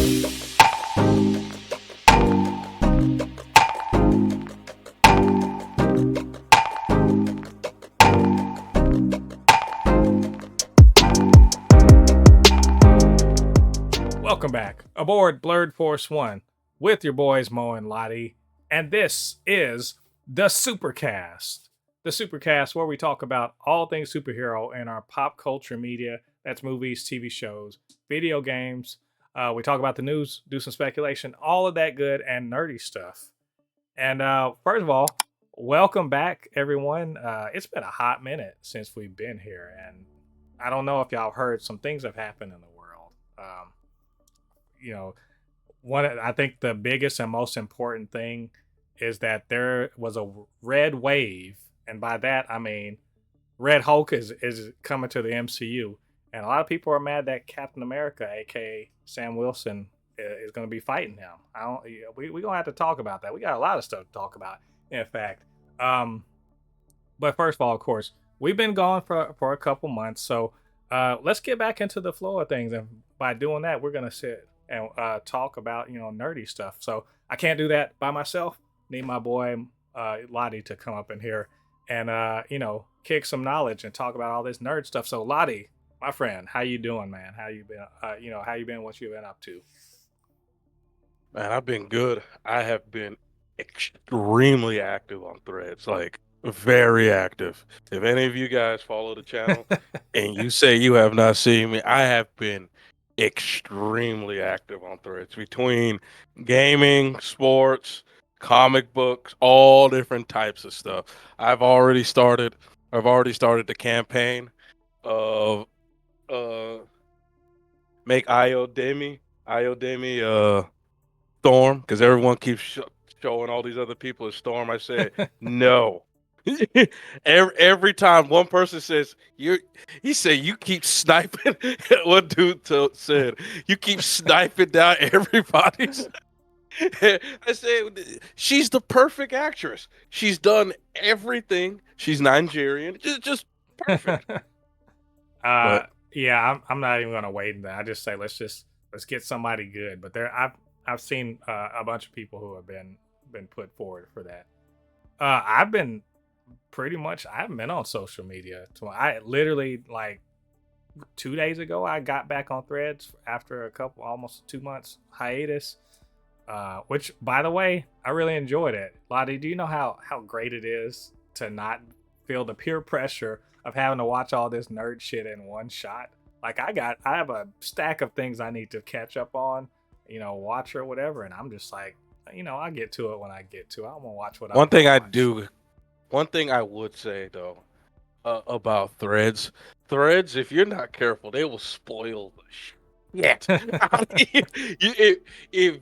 Welcome back aboard Blurred Force One with your boys Mo and Lottie, and this is the Supercast. The Supercast, where we talk about all things superhero in our pop culture media. That's movies, TV shows, video games. We talk about the news, do some speculation, all of that good and nerdy stuff. And first of all, welcome back, everyone. It's been a hot minute since we've been here, and I don't know if y'all heard some things have happened in the world. I think the biggest and most important thing is that there was a red wave, and by that I mean Red Hulk is coming to the MCU, and a lot of people are mad that Captain America, aka Sam Wilson, is going to be fighting him. We're gonna have to talk about that. We got a lot of stuff to talk about, in fact. But first of all, of course, we've been gone for a couple months, so let's get back into the flow of things, and by doing that, we're gonna sit and talk about nerdy stuff. So I can't do that by myself. Need my boy Lottie to come up in here and kick some knowledge and talk about all this nerd stuff. So Lottie, my friend, how you doing, man? How you been? How you been? What you been up to? Man, I've been good. I have been extremely active on Threads, like very active. If any of you guys follow the channel and you say you have not seen me, I have been extremely active on Threads between gaming, sports, comic books, all different types of stuff. I've already started the campaign of make Iodemi Storm, because everyone keeps showing all these other people as Storm. I said no. every time one person says he said you keep sniping. One dude said you keep sniping down everybody's. I said she's the perfect actress. She's done everything. She's Nigerian. Just perfect. Yeah, I'm not even gonna wait. I just say let's get somebody good. But I've seen a bunch of people who have been put forward for that. I've been I haven't been on social media. I literally, like 2 days ago, I got back on Threads after almost 2 months hiatus. Which, by the way, I really enjoyed it. Lottie, do you know how great it is to not feel the peer pressure of having to watch all this nerd shit in one shot? Like I have a stack of things I need to catch up on, watch or whatever, and I'm just like, I get to it when I get to it. I want to watch what I want to watch. One thing I would say though about Threads, if you're not careful, they will spoil the shit. if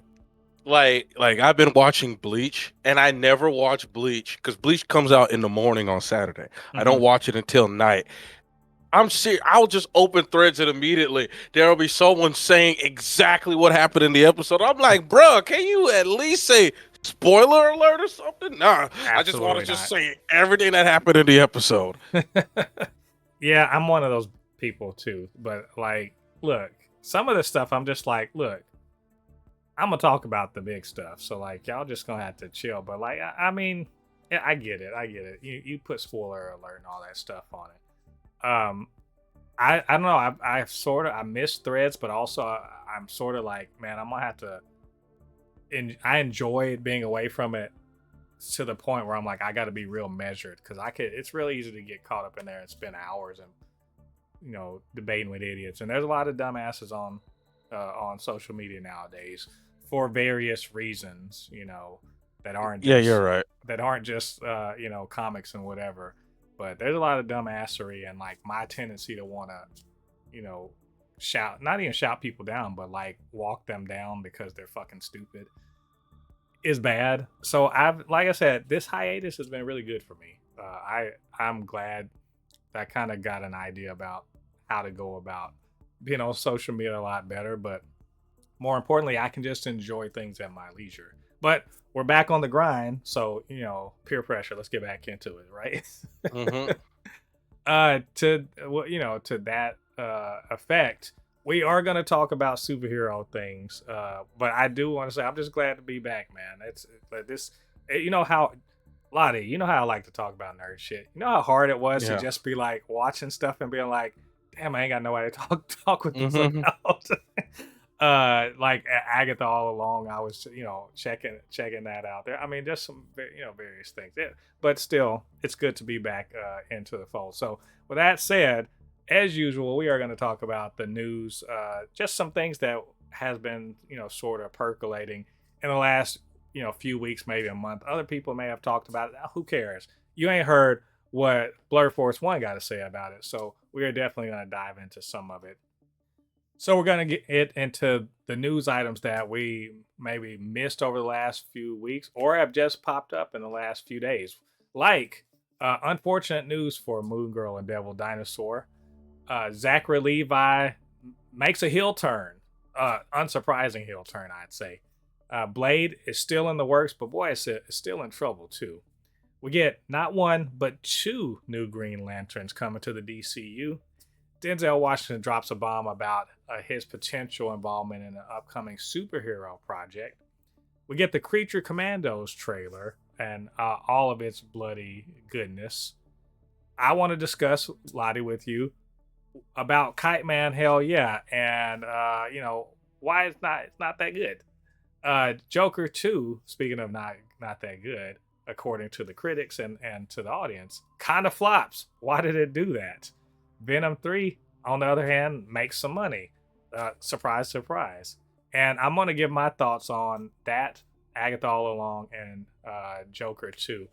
like I've been watching Bleach, and I never watch Bleach because Bleach comes out in the morning on Saturday. Mm-hmm. I don't watch it until night. I'm serious. I'll just open Threads and immediately there'll be someone saying exactly what happened in the episode. I'm like, bro, can you at least say spoiler alert or something? Nah, absolutely. I just want to just say everything that happened in the episode. Yeah, I'm one of those people too. But like, look, some of the stuff I'm just like, look, I'm gonna talk about the big stuff. So like, y'all just gonna have to chill. But like, I mean, I get it. You put spoiler alert and all that stuff on it. I don't know. I miss Threads, but also I'm sort of like, man, I'm gonna have to. I enjoy being away from it to the point where I'm like, I got to be real measured because it's really easy to get caught up in there and spend hours and debating with idiots. And there's a lot of dumbasses on social media nowadays for various reasons, that aren't just, you're right. That aren't just comics and whatever. But there's a lot of dumbassery, and like my tendency to want to, shout, not even shout people down, but like walk them down because they're fucking stupid is bad. So like I said, this hiatus has been really good for me. I'm glad that I kind of got an idea about how to go about being on social media a lot better, but more importantly, I can just enjoy things at my leisure. But we're back on the grind, so peer pressure. Let's get back into it, right? Mm-hmm. To that effect, we are going to talk about superhero things, but I do want to say I'm just glad to be back, man. It's like this, you know how, Lottie, you know how I like to talk about nerd shit. You know how hard it was to Yeah. just be like watching stuff and being like, damn, I ain't got nobody to talk with this Mm-hmm. about. Like Agatha all along, I was checking that out there. I mean, just some various things. Yeah, but still, it's good to be back into the fold. So with that said, as usual, we are going to talk about the news, just some things that has been sort of percolating in the last few weeks, maybe a month. Other people may have talked about it. Who cares? You ain't heard what Blur Force One got to say about it, so we are definitely going to dive into some of it. So we're going to get into the news items that we maybe missed over the last few weeks or have just popped up in the last few days. Like unfortunate news for Moon Girl and Devil Dinosaur. Zachary Levi makes a heel turn. Unsurprising heel turn, I'd say. Blade is still in the works, but boy, it's still in trouble too. We get not one, but two new Green Lanterns coming to the DCU. Denzel Washington drops a bomb about his potential involvement in an upcoming superhero project. We get the Creature Commandos trailer and all of its bloody goodness. I want to discuss, Lottie, with you about Kite-Man, hell yeah, and why it's not that good. Joker 2, speaking of not that good, according to the critics and to the audience, kind of flops. Why did it do that? Venom 3, on the other hand, makes some money. Surprise, surprise. And I'm going to give my thoughts on that, Agatha All Along, and Joker 2.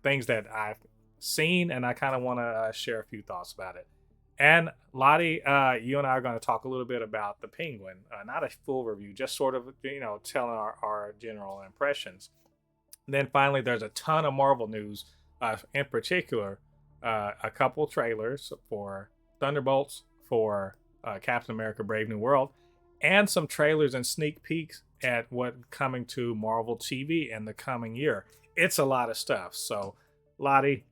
Things that I've seen, and I kind of want to share a few thoughts about it. And Lottie, you and I are going to talk a little bit about the Penguin. Not a full review, just sort of, telling our general impressions. And then finally, there's a ton of Marvel news, in particular, a couple trailers for Thunderbolts, for Captain America Brave New World, and some trailers and sneak peeks at what's coming to Marvel TV in the coming year. It's a lot of stuff. So, Lottie,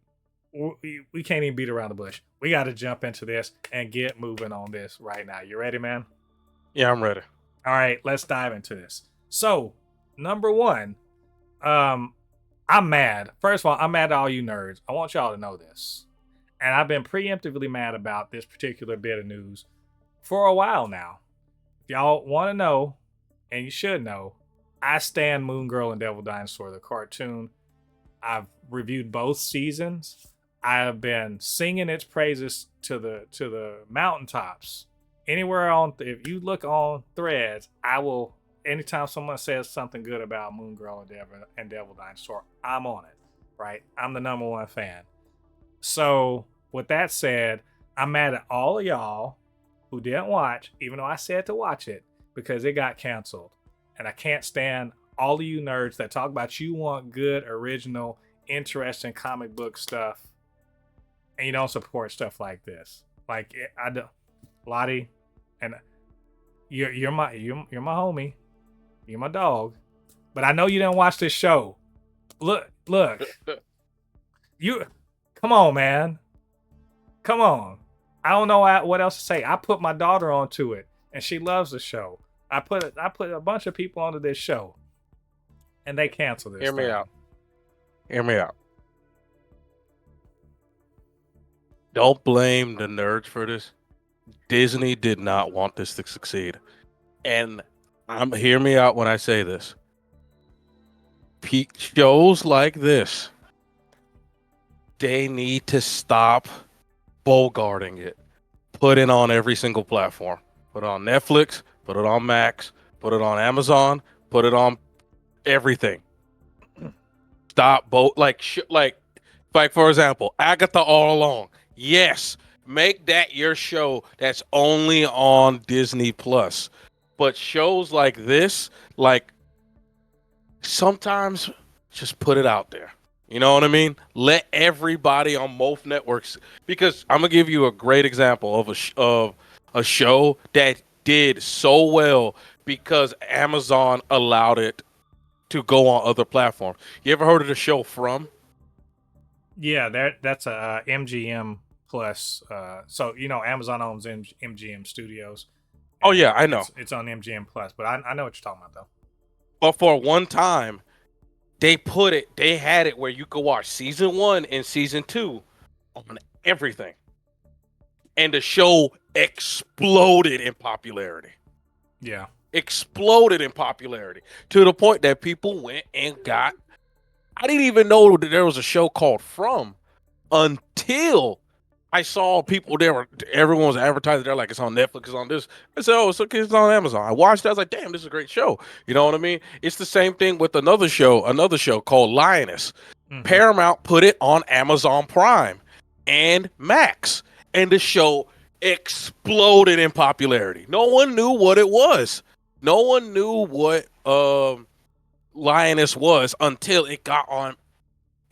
we can't even beat around the bush. We got to jump into this and get moving on this right now. You ready, man? Yeah, I'm ready. All right, let's dive into this. So, number one, I'm mad. First of all, I'm mad at all you nerds. I want y'all to know this. And I've been preemptively mad about this particular bit of news for a while now. If y'all want to know, and you should know, I stand Moon Girl and Devil Dinosaur, the cartoon. I've reviewed both seasons. I have been singing its praises to the mountaintops. Anywhere on, if you look on threads, I will. Anytime someone says something good about Moon Girl and Devil Dinosaur, I'm on it. Right? I'm the number one fan. So with that said, I'm mad at all of y'all who didn't watch, even though I said to watch it, because it got canceled. And I can't stand all of you nerds that talk about you want good, original, interesting comic book stuff, and you don't support stuff like this. Like I do, Lottie, and you're my homie, you're my dog, but I know you didn't watch this show. Look, you, come on, man, come on. I don't know what else to say. I put my daughter onto it, and she loves the show. I put a bunch of people onto this show, and they canceled this. Hear me out. Hear me out. Don't blame the nerds for this. Disney did not want this to succeed. And hear me out when I say this. Shows like this, they need to stop bogarting it. Put it on every single platform. Put it on Netflix, put it on Max, put it on Amazon, put it on everything. Stop like for example, Agatha All Along. Yes, make that your show that's only on Disney Plus. But shows like this, like sometimes just put it out there. You know what I mean? Let everybody on both networks, because I'm gonna give you a great example of a show that did so well because Amazon allowed it to go on other platforms. You ever heard of the show From? Yeah, that's a MGM Plus. So Amazon owns MGM Studios. Oh and yeah, I know. it's on MGM Plus. But I know what you're talking about though. But for one time, they had it where you could watch season 1 and season 2 on everything, and the show exploded in popularity. Yeah. Exploded in popularity to the point that people went and got. I didn't even know that there was a show called From until I saw people there. Everyone was advertising. They're like, it's on Netflix, it's on this. I said, oh, it's on Amazon. I watched it. I was like, damn, this is a great show. You know what I mean? It's the same thing with another show called Lioness. Mm-hmm. Paramount put it on Amazon Prime and Max, and the show exploded in popularity. No one knew what it was. No one knew what Lioness was until it got on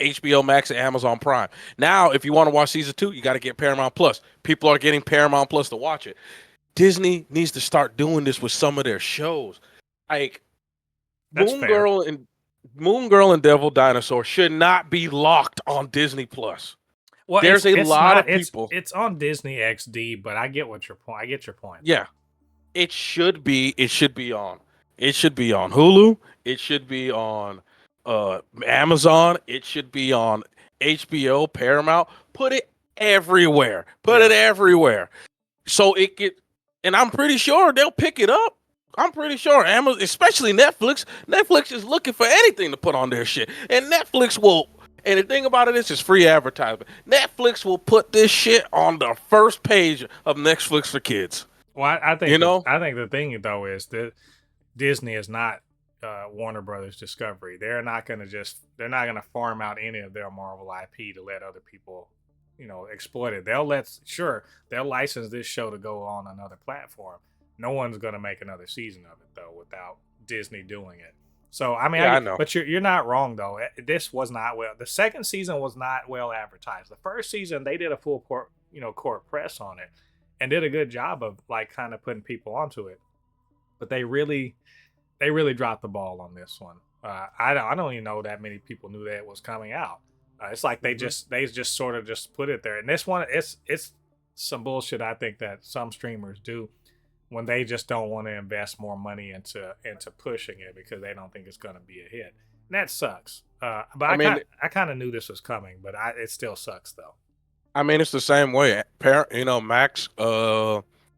HBO Max and Amazon Prime. Now, if you want to watch season 2, you got to get Paramount Plus. People are getting Paramount Plus to watch it. Disney needs to start doing this with some of their shows. Like Moon Girl and Devil Dinosaur should not be locked on Disney Plus. Well, there's a lot of people. It's on Disney XD, but I get your point. I get your point. Yeah. It should be on. It should be on Hulu. It should be on Amazon. It should be on HBO, Paramount. Put it everywhere. Put it everywhere. So it get, and I'm pretty sure they'll pick it up. I'm pretty sure Amazon, especially Netflix. Netflix is looking for anything to put on their shit, and Netflix will. And the thing about it is, it's free advertisement. Netflix will put this shit on the first page of Netflix for Kids. Well, I think I think the thing though is that Disney is not Warner Brothers Discovery. They're not going to farm out any of their Marvel IP to let other people, exploit it. They'll license this show to go on another platform. No one's going to make another season of it though without Disney doing it. So I mean, I know, but you're not wrong though. This was not well. The second season was not well advertised. The first season they did a full court press on it and did a good job of like kind of putting people onto it. But they really dropped the ball on this one. I don't even know that many people knew that it was coming out. It's like they just sort of just put it there. And this one, it's some bullshit I think that some streamers do when they just don't want to invest more money into pushing it because they don't think it's going to be a hit. And that sucks. But I kind of knew this was coming, but it still sucks though. I mean, it's the same way.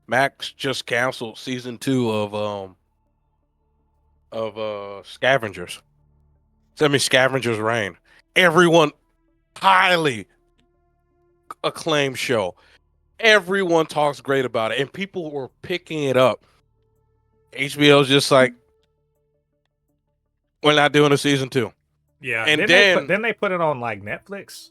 Max just canceled season 2 of Scavengers. Scavengers Reign. Everyone highly acclaimed show. Everyone talks great about it, and people were picking it up. HBO's just like, we're not doing a season 2. Yeah, and then they put it on like Netflix.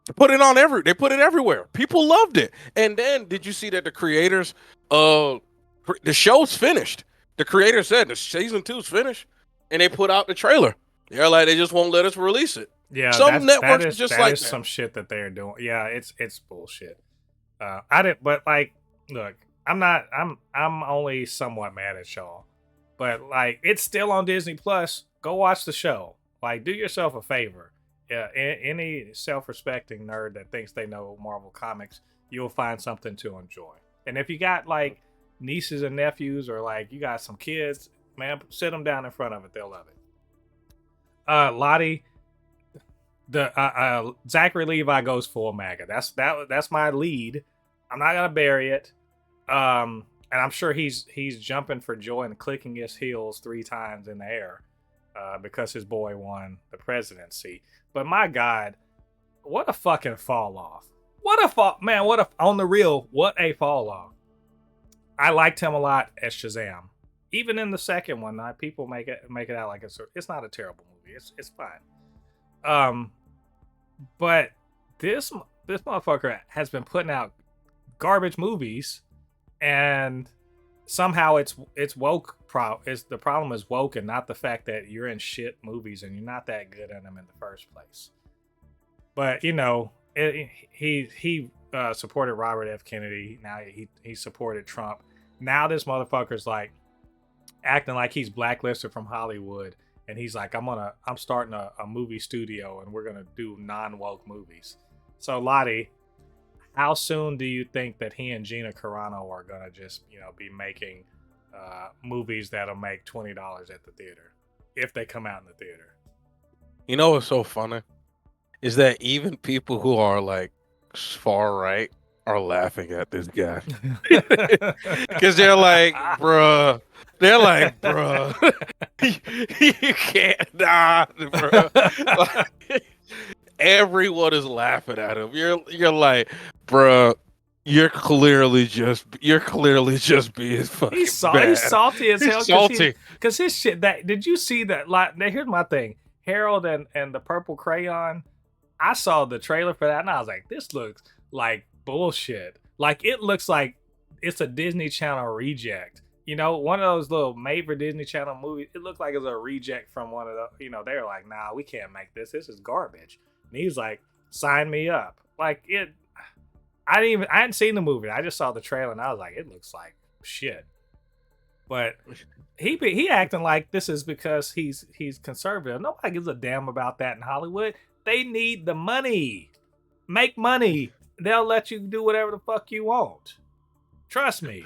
They put it everywhere. People loved it. And then did you see that the creators the show's finished? The creator said the season 2's finished, and they put out the trailer. They're like, they just won't let us release it. Yeah, some networks that just that like is that. Some shit that they're doing. Yeah, it's bullshit. I didn't, but like, look, I'm only somewhat mad at y'all, but like, it's still on Disney Plus. Go watch the show. Like, do yourself a favor. Yeah, any self-respecting nerd that thinks they know Marvel Comics, you'll find something to enjoy. And if you got like nieces and nephews, or like you got some kids, man, sit them down in front of it. They'll love it. Lottie, the Zachary Levi goes full MAGA. That's my lead. I'm not gonna bury it. And I'm sure he's jumping for joy and clicking his heels 3 times in the air because his boy won the presidency. But my God, what a fucking fall off! What on the real, what a fall off! I liked him a lot as Shazam. Even in the second one, people make it out like it's not a terrible movie. It's fine. But this motherfucker has been putting out garbage movies, and somehow it's woke. The problem is woke, and not the fact that you're in shit movies and you're not that good in them in the first place. But he supported Robert F. Kennedy. Now he supported Trump. Now this motherfucker's like acting like he's blacklisted from Hollywood, and he's like, I'm starting a movie studio, and we're gonna do non-woke movies. So Lottie, how soon do you think that he and Gina Carano are gonna just be making movies that'll make $20 at the theater if they come out in the theater? You know what's so funny is that even people who are like far right are laughing at this guy because they're like, bruh. They're like, bruh, you can't, nah, bruh. Like, everyone is laughing at him. You're like, bruh, you're clearly just being fucking He's bad. salty as hell. He's salty. Because his shit. Did you see that? Like, here's my thing: Harold and the Purple Crayon. I saw the trailer for that, and I was like, this looks like bullshit. Like, it looks like it's a Disney Channel reject. One of those little made for Disney Channel movies. It looked like it's a reject from one of the. They were like, nah, we can't make this. This is garbage. And he's like, sign me up. Like it. I hadn't seen the movie. I just saw the trailer, and I was like, it looks like shit. But he acting like this is because he's conservative. Nobody gives a damn about that in Hollywood. They need the money. Make money. They'll let you do whatever the fuck you want. Trust me.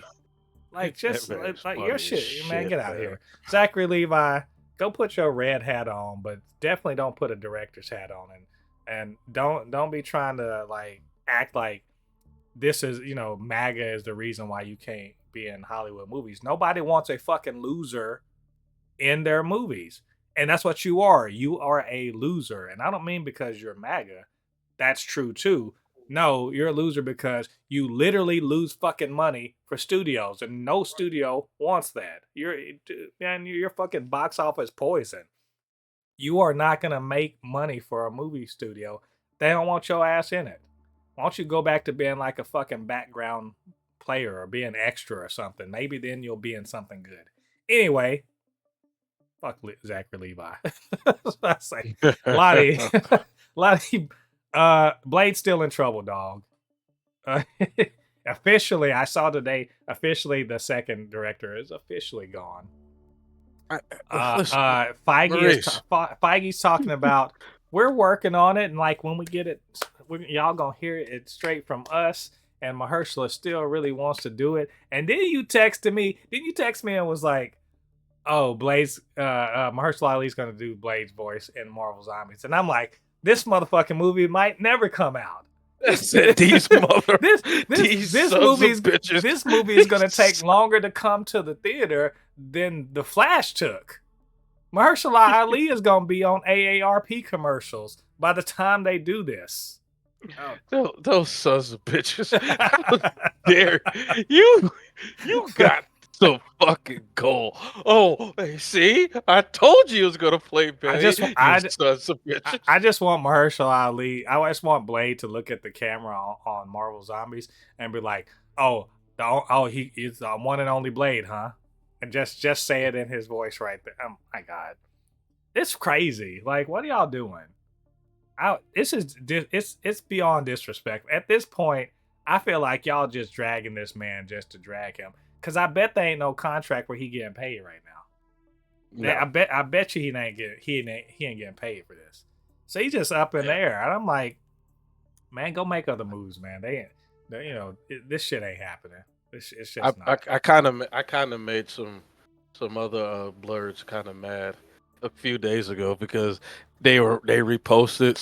Like, just like your shit, man. Get out here. Zachary Levi, go put your red hat on, but definitely don't put a director's hat on, and don't be trying to like act like this is MAGA is the reason why you can't be in Hollywood movies. Nobody wants a fucking loser in their movies. And that's what you are. You are a loser. And I don't mean because you're MAGA. That's true too. No, you're a loser because you literally lose fucking money for studios, and no studio wants that. Your fucking box office poison. You are not gonna make money for a movie studio. They don't want your ass in it. Why don't you go back to being like a fucking background player or being extra or something? Maybe then you'll be in something good. Anyway, fuck Zachary Levi. I say, Lottie, Blade's still in trouble, dog. Officially, I saw today. Officially, the second director is officially gone. Feige's talking about we're working on it, and like when we get it, y'all gonna hear it straight from us. And Mahershala still really wants to do it. And then you texted me. Then you text me and was like, "Oh, Blade's Mahershala Ali's gonna do Blade's voice in Marvel Zombies." And I'm like, this motherfucking movie might never come out. This movie is gonna take longer to come to the theater than The Flash took. Mahershala Ali is gonna be on AARP commercials by the time they do this. Oh. Those sons of bitches! How dare you? You got some fucking goal. Oh, see, I told you it was gonna play bad. I just want Mahershala Ali. I just want Blade to look at the camera on Marvel Zombies and be like, he's the one and only Blade, huh? And just say it in his voice right there. Oh my God, it's crazy. Like, what are y'all doing? It's beyond disrespect. At this point, I feel like y'all just dragging this man just to drag him. Cause I bet there ain't no contract where he getting paid right now. No. I bet you he ain't getting paid for this. So he's just up in there, and I'm like, man, go make other moves, man. This shit ain't happening. It's just not. I kind of made some other blurs kind of mad a few days ago because they reposted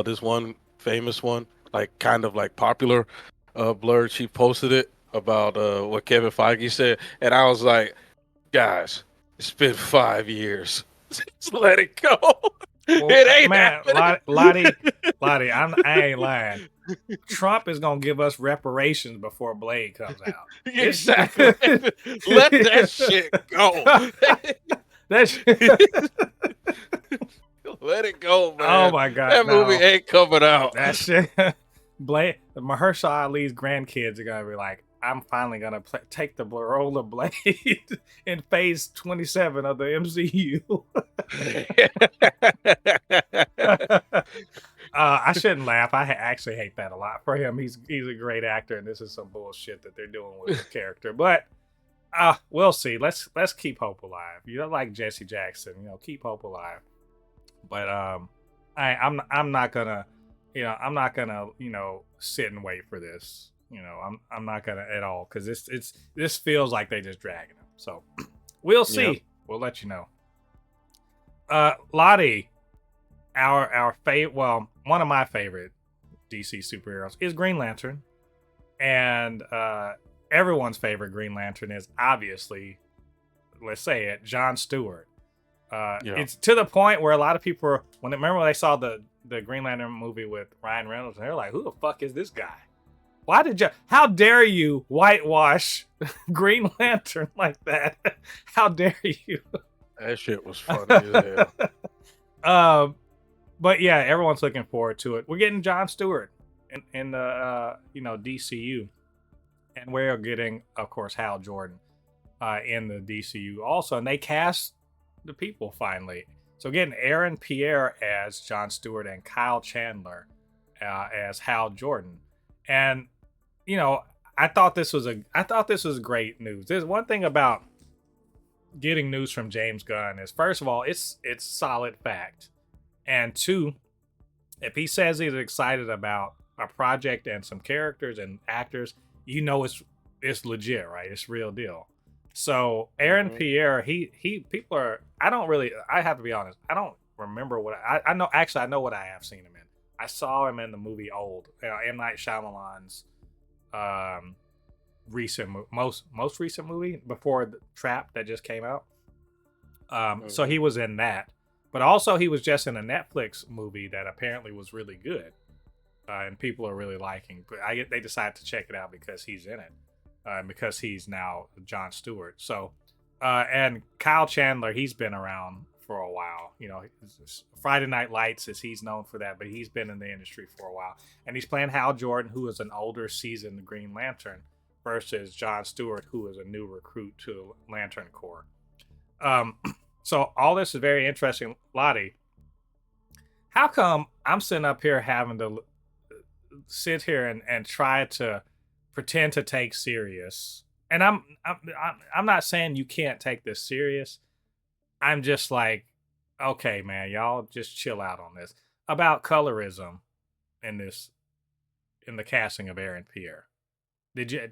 this one famous one, like kind of like popular blur. She posted it about what Kevin Feige said, and I was like, guys, it's been 5 years. Just let it go. Well, it ain't happening. Lottie, I ain't lying. Trump is gonna give us reparations before Blade comes out. Exactly. Let that shit go. Let it go, man. Oh my God, that movie ain't coming out. That shit. Blade, Mahershala Ali's grandkids are gonna be like, I'm finally gonna take the role of Blade in Phase 27 of the MCU. I shouldn't laugh. I actually hate that a lot for him. He's a great actor, and this is some bullshit that they're doing with his character. But we'll see. Let's keep hope alive. Like Jesse Jackson, keep hope alive. But I'm not gonna I'm not gonna, sit and wait for this. I'm not gonna at all because this feels like they just dragging them. So we'll see. Yep. We'll let you know. Lottie, our favorite, well, one of my favorite DC superheroes is Green Lantern, and everyone's favorite Green Lantern is obviously, let's say it, Jon Stewart. It's to the point where a lot of people were, remember when they saw the Green Lantern movie with Ryan Reynolds, and they're like, "Who the fuck is this guy? How dare you whitewash Green Lantern like that? How dare you?" That shit was funny as hell. But yeah, everyone's looking forward to it. We're getting Jon Stewart in the DCU, and we're getting, of course, Hal Jordan in the DCU also, and they cast the people finally. So getting Aaron Pierre as Jon Stewart and Kyle Chandler as Hal Jordan, and I thought this was great news. There's one thing about getting news from James Gunn is, first of all, it's solid fact, and two, if he says he's excited about a project and some characters and actors, it's legit, right? It's real deal. So Aaron Pierre, people are, I have to be honest, I don't remember what I know. Actually, I know what I have seen him in. I saw him in the movie Old, M. Night Shyamalan's most recent movie before the Trap that just came out. So he was in that, but also he was just in a Netflix movie that apparently was really good, and people are really liking. But they decided to check it out because he's in it. Because he's now Jon Stewart. So, and Kyle Chandler, he's been around for a while. Friday Night Lights he's known for that, but he's been in the industry for a while. And he's playing Hal Jordan, who is an older, seasoned Green Lantern, versus Jon Stewart, who is a new recruit to Lantern Corps. So all this is very interesting. Lottie, how come I'm sitting up here having to sit here and try to pretend to take serious, and I'm not saying you can't take this serious. I'm just like, okay, man, y'all just chill out on this about colorism in the casting of Aaron Pierre. Did you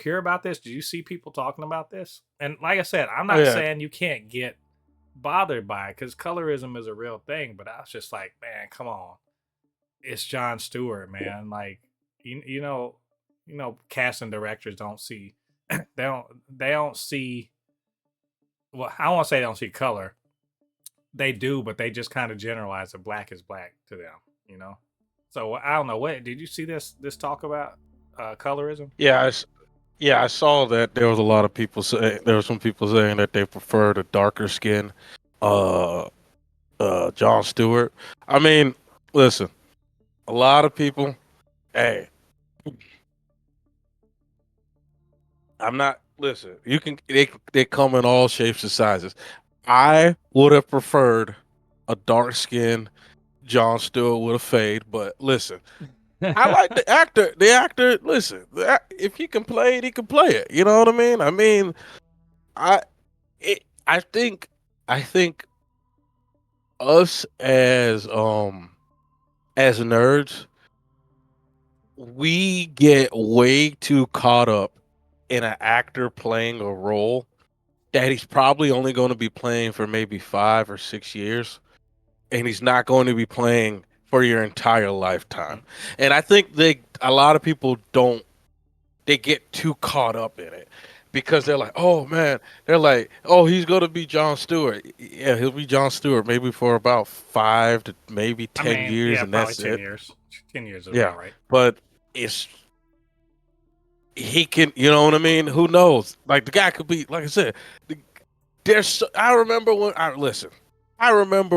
hear about this? Did you see people talking about this? And like I said, I'm not saying you can't get bothered by it, because colorism is a real thing, but I was just like, man, come on, it's Jon Stewart, man. Like, casting directors don't see, they don't see, well, I don't want to say they don't see color. They do, but they just kind of generalize that black is black to them, So I don't know. What did you see this talk about colorism? Yeah, I saw that there was a lot of people there were some people saying that they preferred a darker skin Jon Stewart. I mean, listen, a lot of people, hey, you can, they come in all shapes and sizes. I would have preferred a dark skinned Jon Stewart with a fade, but listen, I like the actor. The actor, listen, if he can play it, he can play it. You know what I mean? I think us as nerds, we get way too caught up in an actor playing a role that he's probably only going to be playing for maybe 5 or 6 years, and he's not going to be playing for your entire lifetime. And I think a lot of people they get too caught up in it because they're like, oh man, he's going to be Jon Stewart. Yeah, he'll be Jon Stewart maybe for about 5 to maybe 10 years, and that's 10 it. 10 years is about right. But he can, you know what I mean? Who knows? Like, the guy could be, like I said, I remember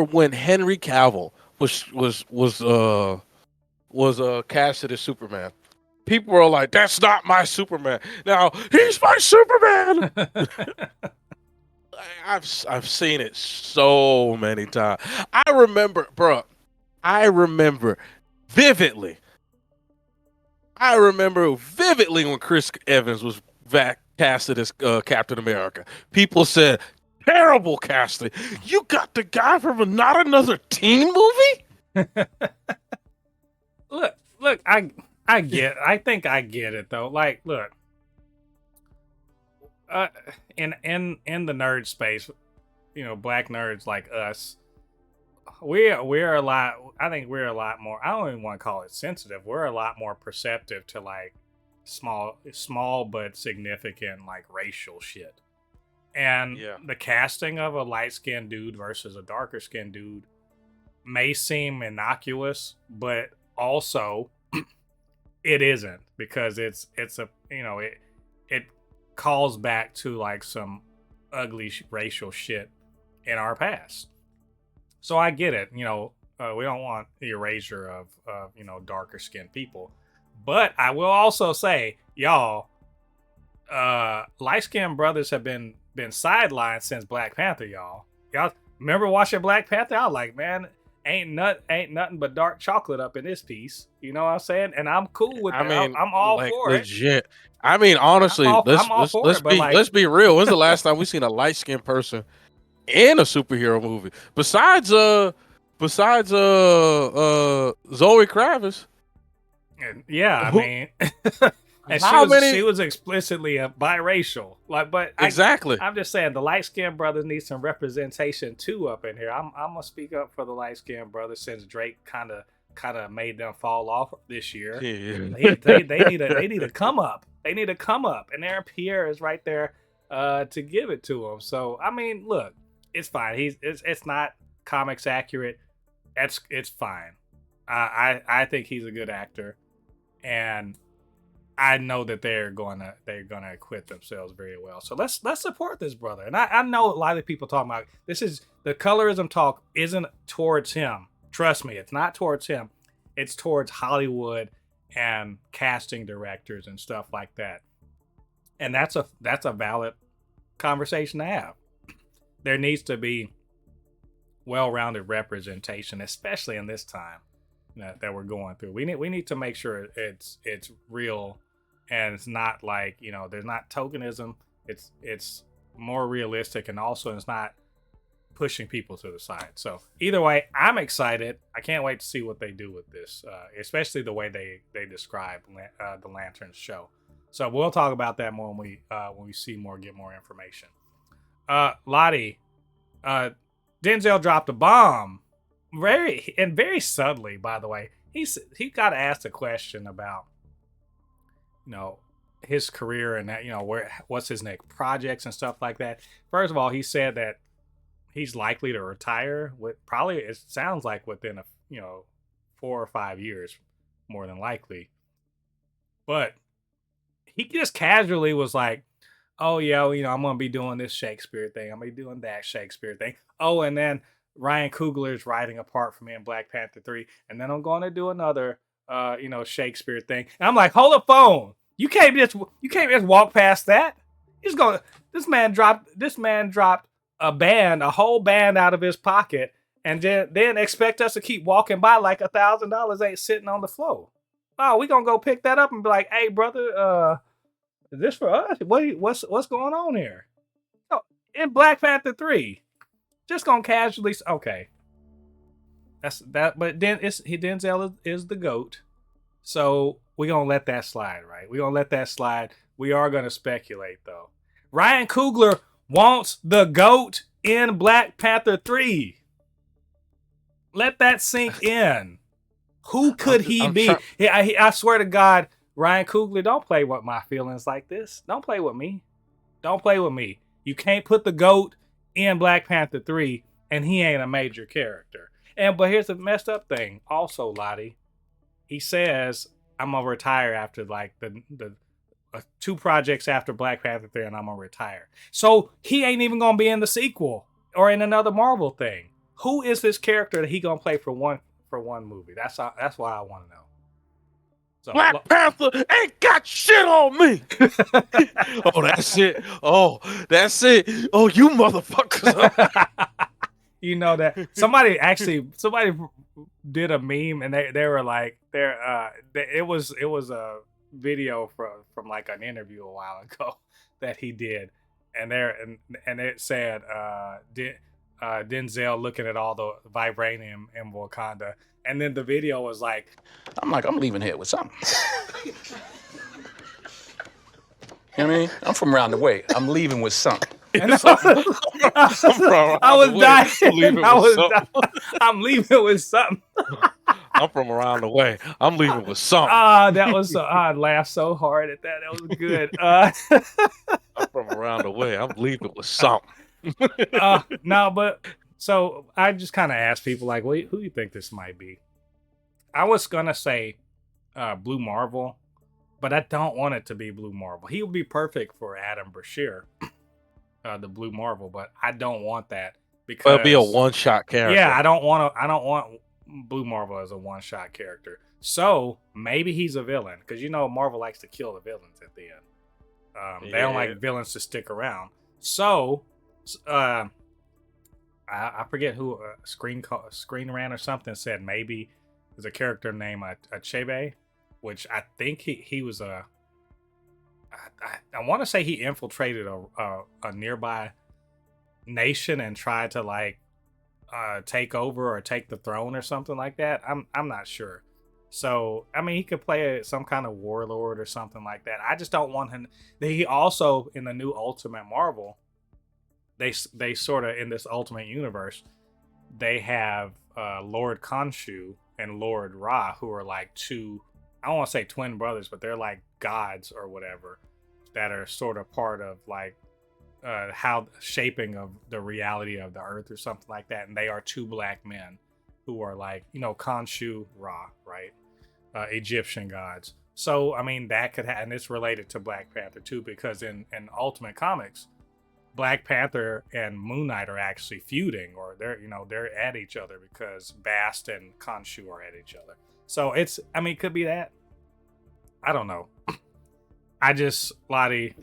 when Henry Cavill was casted as Superman. People were like, that's not my Superman. Now, he's my Superman. I've seen it so many times. I remember vividly when Chris Evans was casted as Captain America. People said, terrible casting. You got the guy from Not Another Teen movie? Look, I think I get it though. Like, look, in the nerd space, black nerds like us, we're a lot. I think we're a lot more. I don't even want to call it sensitive. We're a lot more perceptive to like small but significant like racial shit. And the casting of a light skinned dude versus a darker skinned dude may seem innocuous, but also it isn't, because it's a it calls back to like some ugly racial shit in our past. So I get it. We don't want the erasure of darker skinned people, but I will also say, y'all, light skinned brothers have been sidelined since Black Panther. Y'all remember watching Black Panther? I was like, man, ain't nothing but dark chocolate up in this piece. You know what I'm saying? And I'm cool with that. I'm all like, for legit. I mean, honestly, let's be real. When's the last time we seen a light skinned person in a superhero movie besides Zoe Kravitz? Yeah, I mean, and she was explicitly biracial. Like, but exactly. I'm just saying the light skinned brothers need some representation too up in here. I'm gonna speak up for the light skinned brothers, since Drake kind of made them fall off this year. Yeah. They need to come up. They need to come up, and Pierre is right there to give it to them. So I mean, look, it's fine. It's not comics accurate. It's fine. I think he's a good actor, and I know that they're gonna acquit themselves very well. So let's support this brother. And I know a lot of people talking about this is the colorism talk isn't towards him. Trust me, it's not towards him. It's towards Hollywood and casting directors and stuff like that. And that's a valid conversation to have. There needs to be well-rounded representation, especially in this time that we're going through. We need to make sure it's real, and it's not like, there's not tokenism. It's more realistic, and also it's not pushing people to the side. So either way, I'm excited. I can't wait to see what they do with this, especially the way they describe the Lanterns show. So we'll talk about that more when we see more, get more information. Lottie, Denzel dropped a bomb, very subtly, by the way. He got asked a question about his career and that, what's his next projects and stuff like that. First of all, he said that he's likely to retire it sounds like within 4 or 5 years, more than likely. But he just casually was like, oh yeah, I'm gonna be doing this Shakespeare thing, I'm gonna be doing that Shakespeare thing. Oh, and then Ryan Coogler's writing a part for me in Black Panther 3, and then I'm gonna do another Shakespeare thing. And I'm like, hold the phone. You can't just walk past that. This man dropped a whole band out of his pocket, and then expect us to keep walking by like $1,000 ain't sitting on the floor. Oh, we gonna go pick that up and be like, hey brother, is this for us? What's going on here? Oh, in Black Panther 3, just gonna casually, okay. That's that, but then Denzel is the GOAT, so we're gonna let that slide, right? We're gonna let that slide. We are gonna speculate though. Ryan Coogler wants the GOAT in Black Panther 3. Let that sink in. Who could he be? I swear to God, Ryan Coogler, don't play with my feelings like this. Don't play with me. Don't play with me. You can't put the GOAT in Black Panther 3 and he ain't a major character. But here's the messed up thing. Also, Lottie, he says, I'm gonna retire after like the 2 projects after Black Panther 3, and I'm gonna retire. So he ain't even gonna be in the sequel or in another Marvel thing. Who is this character that he gonna play for one movie? That's why I want to know. So, Black Panther ain't got shit on me. Oh, that's it. Oh, that's it. Oh, you motherfuckers. You know that somebody did a meme, and they were like, it was a video from like an interview a while ago that he did, and it said Denzel looking at all the vibranium in Wakanda, and then the video was like, I'm leaving here with something. You know what I mean? I'm from around the way. I'm leaving with something. And I was dying. I'm leaving with something. I'm from around the way. I'm leaving with something. That was so. I laughed so hard at that. That was good. I'm from around the way. I'm leaving with something. No, but so I just kind of asked people like, who do you think this might be? I was gonna say Blue Marvel, but I don't want it to be Blue Marvel. He would be perfect for Adam Brashear, the Blue Marvel, but I don't want that because it'll be a one-shot character. Yeah, I don't want Blue Marvel as a one-shot character. So maybe he's a villain because Marvel likes to kill the villains at the end. They don't like villains to stick around. So I forget who Screen Rant or something said maybe there's a character named Achebe, which I think he was I want to say he infiltrated a nearby nation and tried to like take over or take the throne or something like that. I'm not sure. So I mean, he could play some kind of warlord or something like that. I just don't want him. He also in the new Ultimate Marvel, they sort of in this Ultimate Universe, they have Lord Khonshu and Lord Ra, who are like two. I don't want to say twin brothers, but they're like gods or whatever that are sort of part of like how shaping of the reality of the earth or something like that. And they are two black men who are like, Khonshu, Ra, right? Egyptian gods. So, I mean, that could happen. And it's related to Black Panther too, because in Ultimate Comics, Black Panther and Moon Knight are actually feuding, or they're at each other because Bast and Khonshu are at each other. So it could be that. I don't know. Lottie,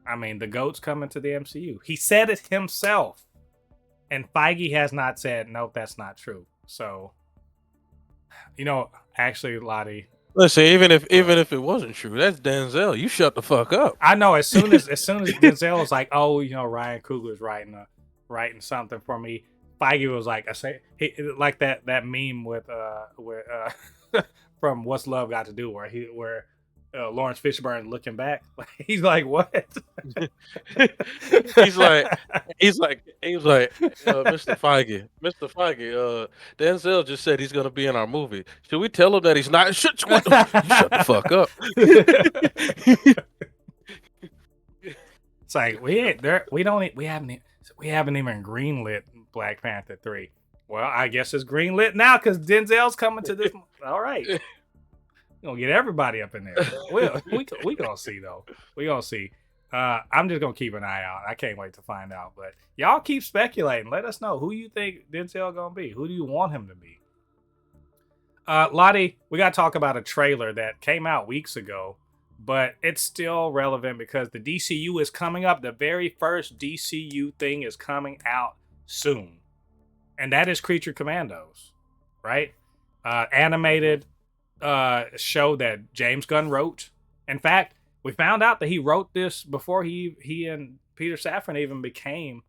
the GOAT's coming to the MCU. He said it himself. And Feige has not said, nope, that's not true. So, actually, Lottie. Listen, even if it wasn't true, that's Denzel. You shut the fuck up. I know. As soon as Denzel was like, oh, Ryan Coogler's writing something for me. Feige was like, like that meme with from What's Love Got to Do, where Lawrence Fishburne looking back, he's like, what? he's like, Mr. Feige, Denzel just said he's gonna be in our movie. Should we tell him that he's not? Shut the fuck up. It's like we haven't even greenlit Black Panther 3. Well, I guess it's greenlit now because Denzel's coming to this. All right. We're gonna get everybody up in there. We gonna see though. We gonna see. I'm just gonna keep an eye out. I can't wait to find out. But y'all keep speculating. Let us know who you think Denzel gonna be. Who do you want him to be? Lottie, we gotta talk about a trailer that came out weeks ago, but it's still relevant because the DCU is coming up. The very first DCU thing is coming out soon, and that is Creature Commandos, right? Animated show that James Gunn wrote. In fact, we found out that he wrote this before he and Peter Safran even became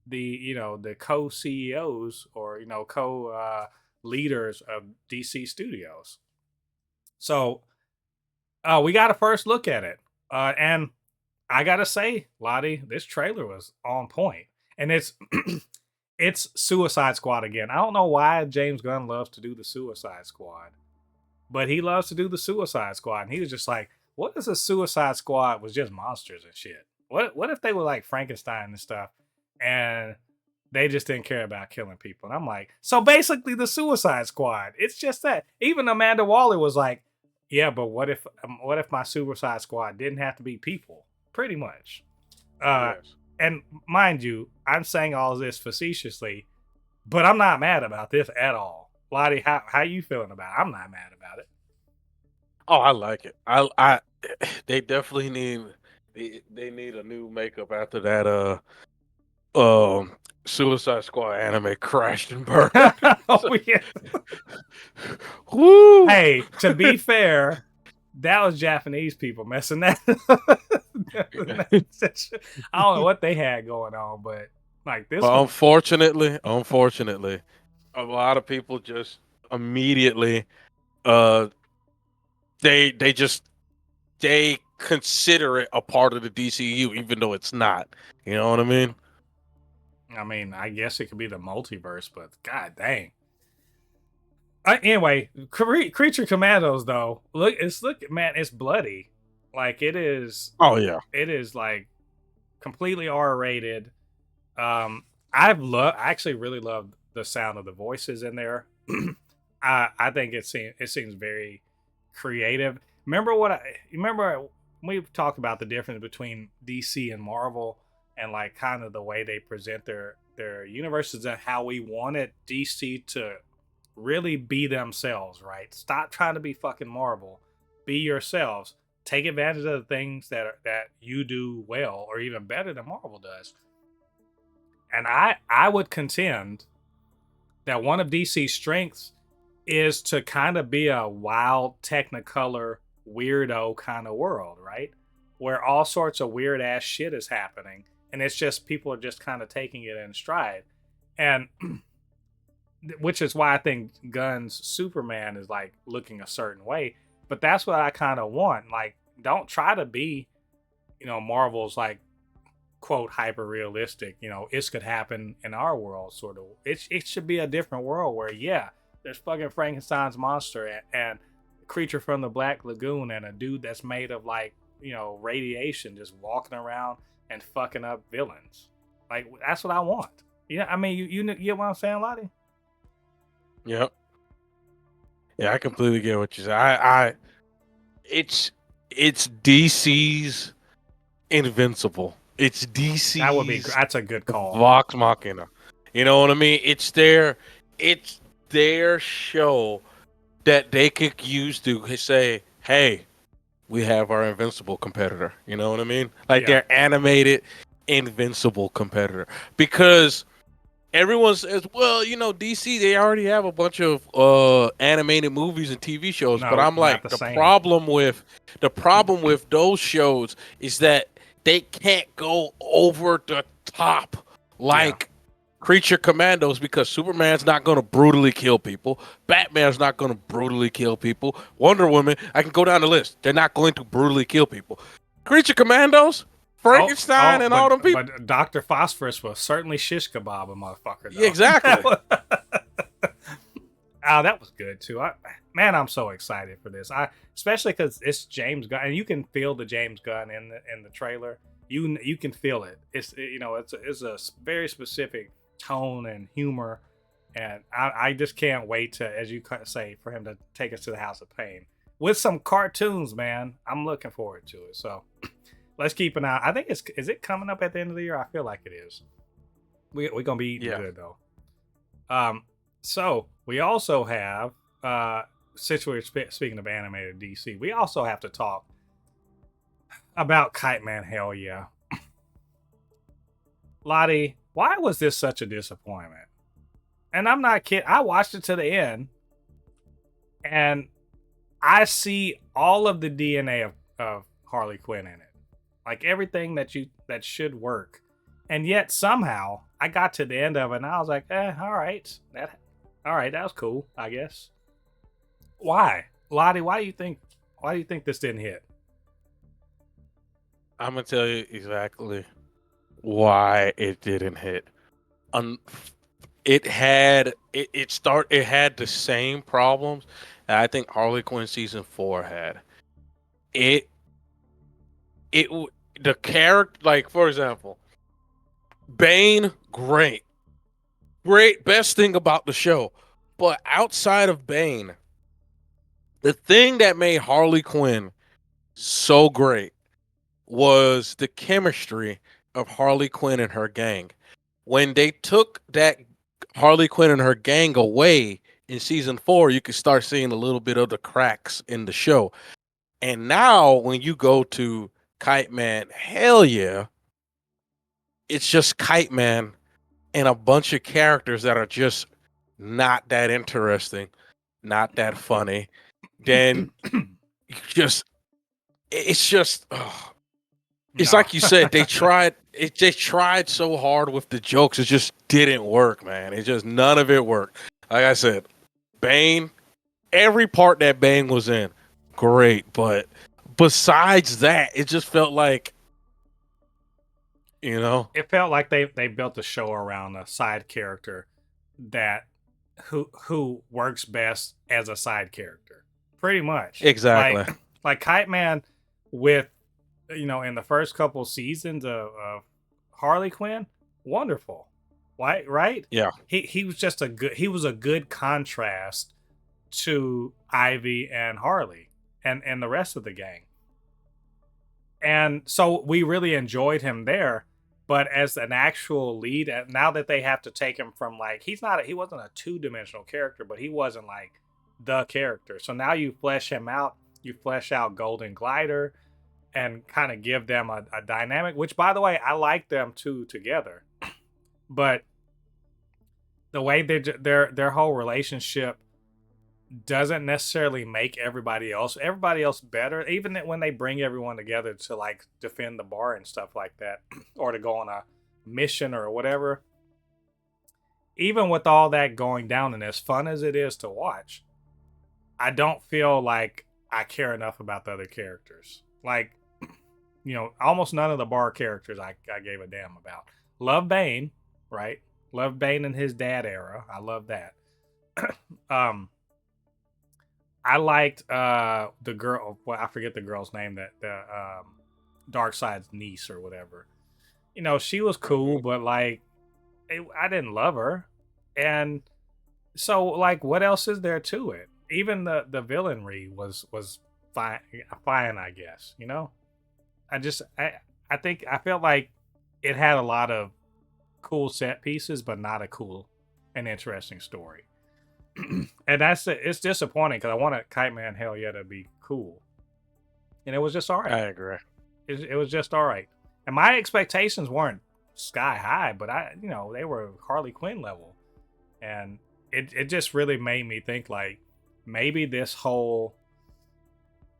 the co-CEOs or co-leaders of DC Studios. So we got a first look at it, and I gotta say, Lottie, this trailer was on point, and it's it's Suicide Squad again. I don't know why James Gunn loves to do the Suicide Squad, but he loves to do the Suicide Squad. And he was just like, what if a Suicide Squad was just monsters and shit? What if they were like Frankenstein and stuff and they just didn't care about killing people? And I'm like, so basically the Suicide Squad. It's just that. Even Amanda Waller was like, yeah, but what if my Suicide Squad didn't have to be people? Pretty much. Yes. And mind you, I'm saying all of this facetiously, but I'm not mad about this at all. Lottie, how you feeling about it? I'm not mad about it. Oh, I like it. I they definitely need they need a new makeup after that Suicide Squad anime crashed and burned. Oh, yeah. Woo! Hey, to be fair, that was Japanese people messing that. I don't know what they had going on, but Like this But one. unfortunately, a lot of people just immediately, uh, they just they consider it a part of the DCU, even though it's not. You know what I mean? I mean, I guess it could be the multiverse, but god dang. Anyway, Creature Commandos though. Man, it's bloody. Like Oh yeah. it is like completely R-rated. I actually really love the sound of the voices in there. I think it seems very creative. Remember we talked about the difference between DC and Marvel and like kind of the way they present their universes and how we wanted DC to really be themselves, right? Stop trying to be fucking Marvel. Be yourselves. Take advantage of the things that you do well or even better than Marvel does. And I would contend that one of DC's strengths is to kind of be a wild technicolor weirdo kind of world, right? Where all sorts of weird ass shit is happening and it's just people are just kind of taking it in stride. And which is why I think Gunn's Superman is like looking a certain way, but that's what I kind of want. Like don't try to be, Marvel's like quote hyper realistic, this could happen in our world sort of. It should be a different world where there's fucking Frankenstein's monster and creature from the Black Lagoon and a dude that's made of like radiation just walking around and fucking up villains. Like that's what I want. I mean you get what I'm saying, Lottie? Yep. Yeah, I completely get what you say. It's DC's Invincible. It's DC's that's a good call. Vox Machina. You know what I mean? It's their show that they could use to say, hey, we have our Invincible competitor. You know what I mean? Like their animated Invincible competitor. Because everyone says, well, DC, they already have a bunch of animated movies and TV shows. No, but I'm like, the problem with those shows is that they can't go over the top like Creature Commandos because Superman's not going to brutally kill people. Batman's not going to brutally kill people. Wonder Woman, I can go down the list. They're not going to brutally kill people. Creature Commandos, Frankenstein, and all them people. But Dr. Phosphorus was certainly shish kebab a motherfucker, though. Yeah, exactly. That was good, too. I'm so excited for this. Especially because it's James Gunn, and you can feel the James Gunn in the trailer. You can feel it. It's it's a very specific tone and humor, and I just can't wait to, as you say, for him to take us to the House of Pain with some cartoons, man. I'm looking forward to it. So let's keep an eye. I think is it coming up at the end of the year? I feel like it is. We're gonna be eating good though. So we also have since we're speaking of animated DC, we also have to talk about Kite-Man. Hell yeah. Lottie, why was this such a disappointment? And I'm not kidding. I watched it to the end and I see all of the DNA of Harley Quinn in it. Like everything that should work. And yet somehow I got to the end of it and I was like, all right. That was cool, I guess. Why? Lottie, why do you think this didn't hit? I'm gonna tell you exactly why it didn't hit. It had the same problems that I think Harley Quinn season 4 had. The character, like for example, Bane, great, best thing about the show. But outside of Bane, the thing that made Harley Quinn so great was the chemistry of Harley Quinn and her gang. When they took that Harley Quinn and her gang away in season 4, you could start seeing a little bit of the cracks in the show. And now when you go to Kite-Man, hell yeah, it's just Kite-Man and a bunch of characters that are just not that interesting, not that funny. Then it's just It's No. like you said, they tried so hard with the jokes, it just didn't work, man. It just none of it worked. Like I said, Bane, every part that Bane was in, great, but besides that, it just felt like, It felt like they built the show around a side character that who works best as a side character, pretty much. exactly. Like Kite-Man with in the first couple seasons of Harley Quinn, wonderful, right? Yeah. He was just a good contrast to Ivy and Harley and the rest of the gang. And so we really enjoyed him there, but as an actual lead, now that they have to take him from like he wasn't a two-dimensional character, but he wasn't like the character. So now you flesh him out, you flesh out Golden Glider, and kind of give them a dynamic. Which, by the way, I like them two together, but the way their whole relationship doesn't necessarily make everybody else better, even when they bring everyone together to like defend the bar and stuff like that, or to go on a mission or whatever. Even with all that going down, and as fun as it is to watch, I don't feel like I care enough about the other characters. Like, almost none of the bar characters I gave a damn about. Love Bane, right? Love Bane in his dad era. I love that. I liked the girl. Well, I forget the girl's name. That the Darkseid's niece or whatever. She was cool, but like, I didn't love her. And so, like, what else is there to it? Even the villainry was fine, I guess. I think I felt like it had a lot of cool set pieces, but not a cool and interesting story. And it's disappointing because I wanted Kite-Man Hell Yeah to be cool, and it was just all right. I agree. It was just all right, and my expectations weren't sky high, but they were Harley Quinn level, and it just really made me think like maybe this whole,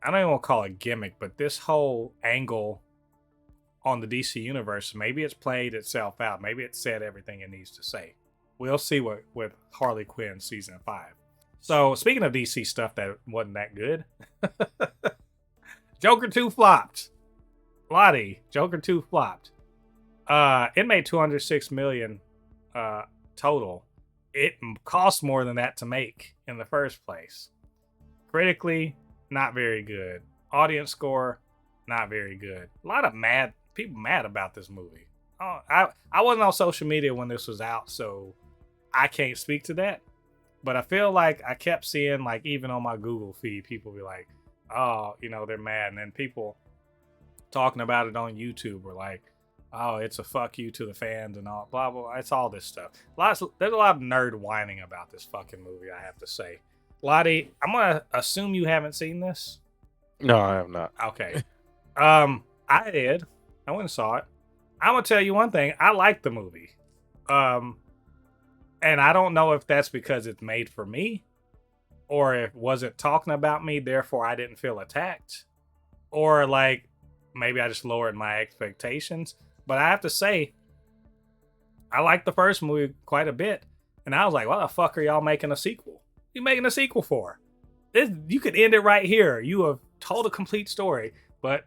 I don't even want to call it gimmick, but this whole angle on the DC universe, maybe it's played itself out. Maybe it said everything it needs to say. We'll see what with Harley Quinn season 5. So speaking of DC stuff that wasn't that good, Joker 2 flopped. Lottie, Joker 2 flopped. It made $206 million total. It cost more than that to make in the first place. Critically, not very good. Audience score, not very good. A lot of people mad about this movie. I wasn't on social media when this was out, so I can't speak to that. But I feel like I kept seeing, like, even on my Google feed, people be like, oh, they're mad. And then people talking about it on YouTube were like, oh, it's a fuck you to the fans and all, blah, blah, blah. It's all this stuff. There's a lot of nerd whining about this fucking movie, I have to say. Lottie, I'm going to assume you haven't seen this. No, I have not. Okay. I did. I went and saw it. I'm going to tell you one thing. I like the movie. And I don't know if that's because it's made for me, or if it wasn't talking about me, therefore I didn't feel attacked, or like maybe I just lowered my expectations. But I have to say, I liked the first movie quite a bit, and I was like, "Why the fuck are y'all making a sequel? You making a sequel for? You could end it right here. You have told a complete story." But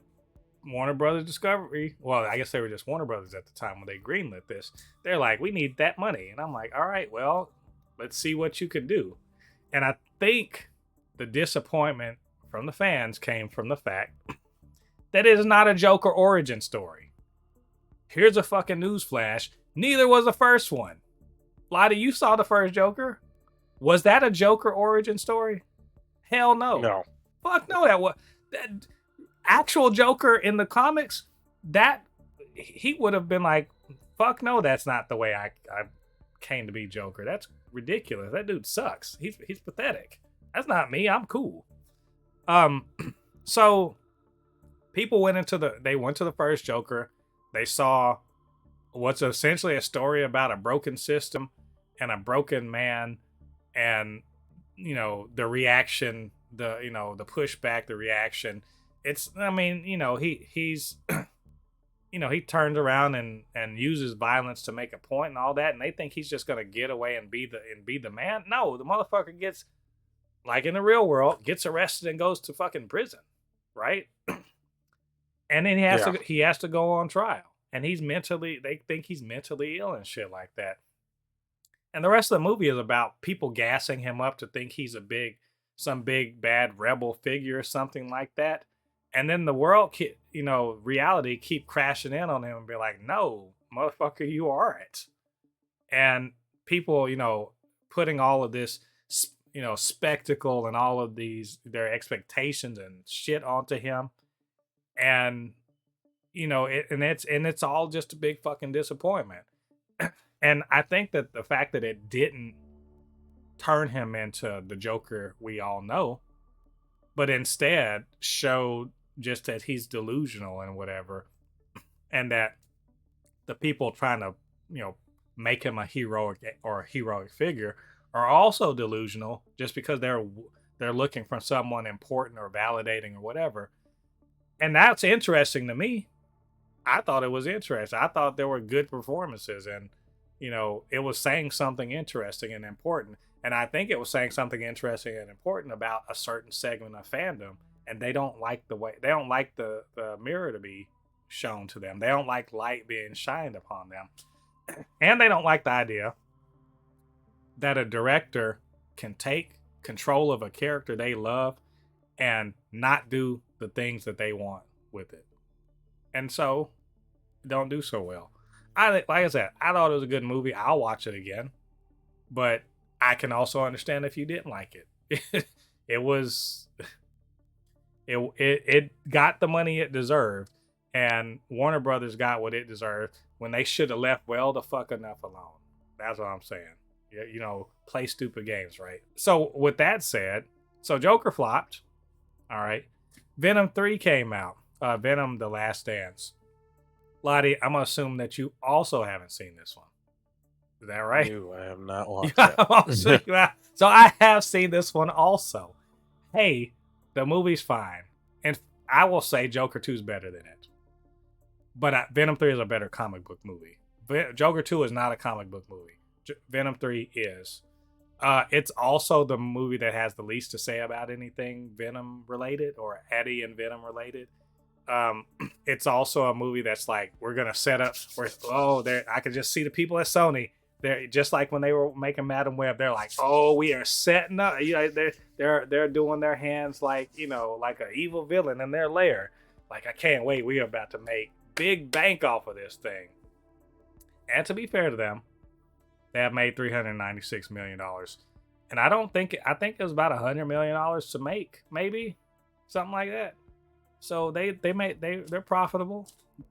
Warner Brothers Discovery, well, I guess they were just Warner Brothers at the time when they greenlit this. They're like, we need that money. And I'm like, all right, well, let's see what you could do. And I think the disappointment from the fans came from the fact that it is not a Joker origin story. Here's a fucking newsflash. Neither was the first one. Lottie, you saw the first Joker. Was that a Joker origin story? Hell no. No. Fuck no, that actual Joker in the comics, that he would have been like, fuck no, that's not the way I came to be Joker. That's ridiculous. That dude sucks. He's pathetic. That's not me. I'm cool. So people went to the first Joker. They saw what's essentially a story about a broken system and a broken man, and the reaction, the pushback, the reaction. It's, I mean, he's he turns around and uses violence to make a point and all that, and they think he's just gonna get away and be the man. No, the motherfucker gets, like in the real world, gets arrested and goes to fucking prison, right? And then he has to go on trial, and they think he's mentally ill and shit like that. And the rest of the movie is about people gassing him up to think he's some big bad rebel figure or something like that. And then the world, reality keep crashing in on him and be like, no, motherfucker, you aren't. And people, putting all of this, spectacle and all of their expectations and shit onto him. And, it's all just a big fucking disappointment. And I think that the fact that it didn't turn him into the Joker we all know, but instead showed just that he's delusional and whatever, and that the people trying to, make him a heroic figure are also delusional just because they're looking for someone important or validating or whatever. And that's interesting to me. I thought it was interesting. I thought there were good performances, and it was saying something interesting and important. And I think it was saying something interesting and important about a certain segment of fandom, and they don't like the mirror to be shown to them. They don't like light being shined upon them. And they don't like the idea that a director can take control of a character they love and not do the things that they want with it. And so, don't do so well. Like I said, I thought it was a good movie. I'll watch it again. But I can also understand if you didn't like it. It got the money it deserved, and Warner Brothers got what it deserved when they should have left well the fuck enough alone. That's what I'm saying. Play stupid games, right? So with that said, Joker flopped. All right. Venom 3 came out. Venom: The Last Dance. Lottie, I'm gonna assume that you also haven't seen this one. Is that right? No, I have not watched it. So I have seen this one also. Hey, the movie's fine. And I will say Joker 2 is better than it. But Venom 3 is a better comic book movie. Joker 2 is not a comic book movie. Venom 3 is. It's also the movie that has the least to say about anything Venom related or Eddie and Venom related. It's also a movie that's like, we're going to set up I could just see the people at Sony. They're just like when they were making Madam Web, they're like, oh, we are setting up, they're doing their hands like, like an evil villain in their lair. Like, I can't wait. We are about to make big bank off of this thing. And to be fair to them, they have made $396 million. And I think it was about $100 million to make, maybe something like that. So they're profitable.